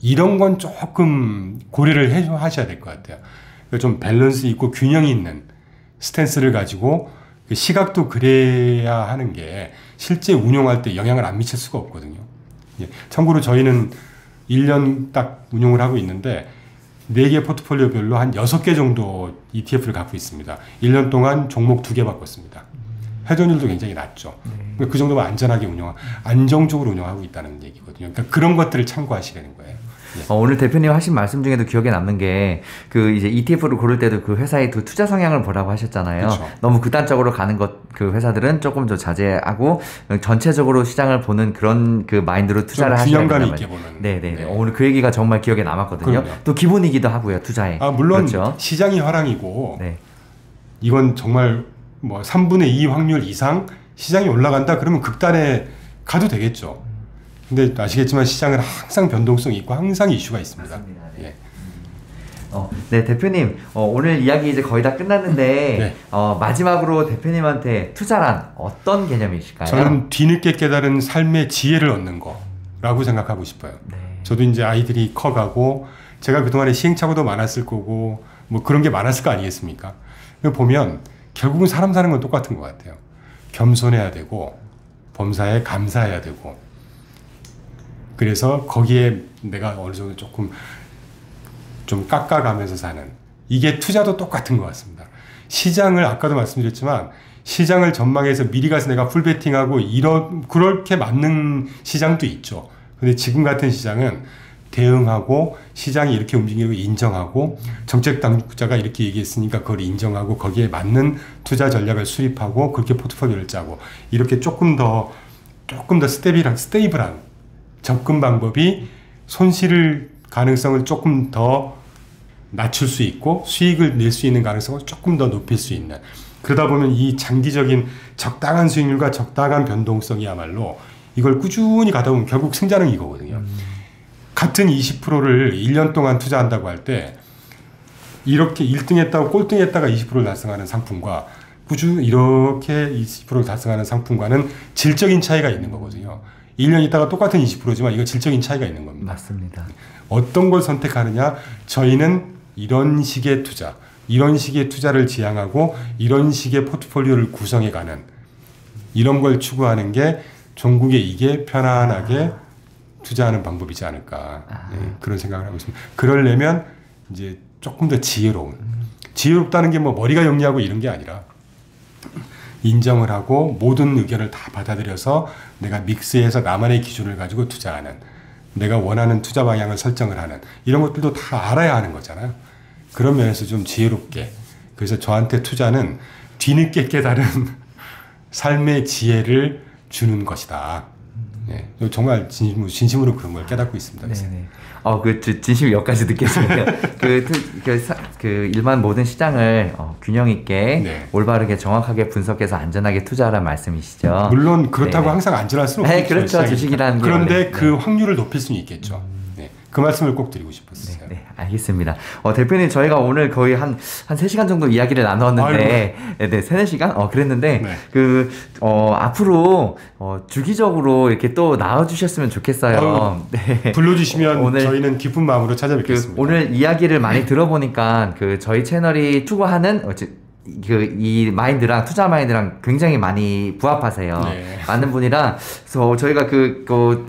이런 건 조금 고려를 하셔야 될 것 같아요. 좀 밸런스 있고 균형 있는 스탠스를 가지고 시각도 그래야 하는 게 실제 운용할 때 영향을 안 미칠 수가 없거든요. 참고로 저희는 1년 딱 운용을 하고 있는데 4개 포트폴리오별로 한 6개 정도 ETF를 갖고 있습니다. 1년 동안 종목 2개 바꿨습니다. 회전율도 굉장히 낮죠. 그 정도면 안정적으로 운영하고 있다는 얘기거든요. 그러니까 그런 것들을 참고하시라는 거예요. 오늘 대표님 하신 말씀 중에도 기억에 남는 게 이제 ETF를 고를 때도 그 회사의 투자 성향을 보라고 하셨잖아요. 그쵸. 너무 극단적으로 가는 그 회사들은 조금 더 자제하고 전체적으로 시장을 보는 그런 그 마인드로 투자를 하셔야 된다는 균형감 있게 보는. 네네. 오늘 그 얘기가 정말 기억에 남았거든요. 그럼요. 또 기본이기도 하고요, 투자에. 물론 그렇죠? 시장이 화랑이고 네. 이건 정말 뭐 3분의 2 확률 이상 시장이 올라간다 그러면 극단에 가도 되겠죠. 근데 아시겠지만 시장은 항상 변동성이 있고 항상 이슈가 있습니다. 맞습니다. 네. 예. 네, 대표님, 오늘 이야기 이제 거의 다 끝났는데, 네. 마지막으로 대표님한테 투자란 어떤 개념이실까요? 저는 뒤늦게 깨달은 삶의 지혜를 얻는 거라고 생각하고 싶어요. 네. 저도 이제 아이들이 커가고, 제가 그동안에 시행착오도 많았을 거고, 뭐 그런 게 많았을 거 아니겠습니까? 보면, 결국은 사람 사는 건 똑같은 것 같아요. 겸손해야 되고, 범사에 감사해야 되고, 그래서 거기에 내가 어느 정도 조금 좀 깎아가면서 사는 이게 투자도 똑같은 것 같습니다. 시장을 아까도 말씀드렸지만 시장을 전망해서 미리 가서 내가 풀베팅하고 그렇게 맞는 시장도 있죠. 근데 지금 같은 시장은 대응하고 시장이 이렇게 움직이고 인정하고 정책 당국자가 이렇게 얘기했으니까 그걸 인정하고 거기에 맞는 투자 전략을 수립하고 그렇게 포트폴리오를 짜고 이렇게 조금 더 스테이블한 접근 방법이 손실 가능성을 조금 더 낮출 수 있고 수익을 낼 수 있는 가능성을 조금 더 높일 수 있는 그러다 보면 이 장기적인 적당한 수익률과 적당한 변동성이야말로 이걸 꾸준히 가다 보면 결국 승자는 이거거든요. 같은 20%를 1년 동안 투자한다고 할 때 이렇게 1등 했다고 꼴등 했다가 20%를 달성하는 상품과 꾸준히 이렇게 20%를 달성하는 상품과는 질적인 차이가 있는 거거든요. 1년 있다가 똑같은 20%지만 이거 질적인 차이가 있는 겁니다. 맞습니다. 어떤 걸 선택하느냐? 저희는 이런 식의 투자를 지향하고 이런 식의 포트폴리오를 구성해가는 이런 걸 추구하는 게 종국에 이게 편안하게 투자하는 방법이지 않을까 그런 생각을 하고 있습니다. 그러려면 이제 조금 더 지혜롭다는 게 뭐 머리가 영리하고 이런 게 아니라 인정을 하고 모든 의견을 다 받아들여서 내가 믹스해서 나만의 기준을 가지고 투자하는 내가 원하는 투자 방향을 설정을 하는 이런 것들도 다 알아야 하는 거잖아요. 그런 면에서 좀 지혜롭게 그래서 저한테 투자는 뒤늦게 깨달은 삶의 지혜를 주는 것이다. 네, 정말 진심으로 그런 걸 깨닫고 있습니다. 네네. 진심이 여기까지 느껴지네요. 일반 모든 시장을 균형 있게 네. 올바르게 정확하게 분석해서 안전하게 투자하라는 말씀이시죠. 물론 그렇다고 네네. 항상 안전할 수는 네, 없겠죠. 그렇죠. 주식이라는 게 그런데 원래, 그 확률을 높일 수는 있겠죠. 네, 그 말씀을 꼭 드리고 싶었어요. 네, 알겠습니다. 대표님 저희가 오늘 거의 한 3시간 정도 이야기를 나눴는데 네, 3-4시간? 그랬는데 네. 앞으로 주기적으로 이렇게 또 나와주셨으면 좋겠어요. 네. 불러주시면 오늘 저희는 기쁜 마음으로 찾아뵙겠습니다. 오늘 이야기를 많이 들어보니까 저희 채널이 추구하는 이 마인드랑 투자 마인드랑 굉장히 많이 부합하세요. 네. 맞는 분이라 그래서 저희가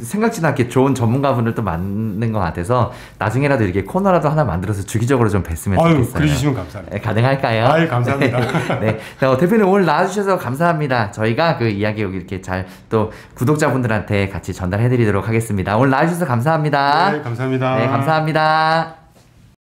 생각지도 않게 좋은 전문가분을 또 만난 것 같아서 나중에라도 이렇게 코너라도 하나 만들어서 주기적으로 좀 뵀으면 좋겠어요. 그래주시면 감사합니다. 네, 가능할까요? 아유, 감사합니다. 네. 네. 대표님 오늘 나와주셔서 감사합니다. 저희가 그 이야기 여기 이렇게 잘 또 구독자분들한테 같이 전달해드리도록 하겠습니다. 오늘 나와주셔서 감사합니다. 네, 감사합니다. 네, 감사합니다.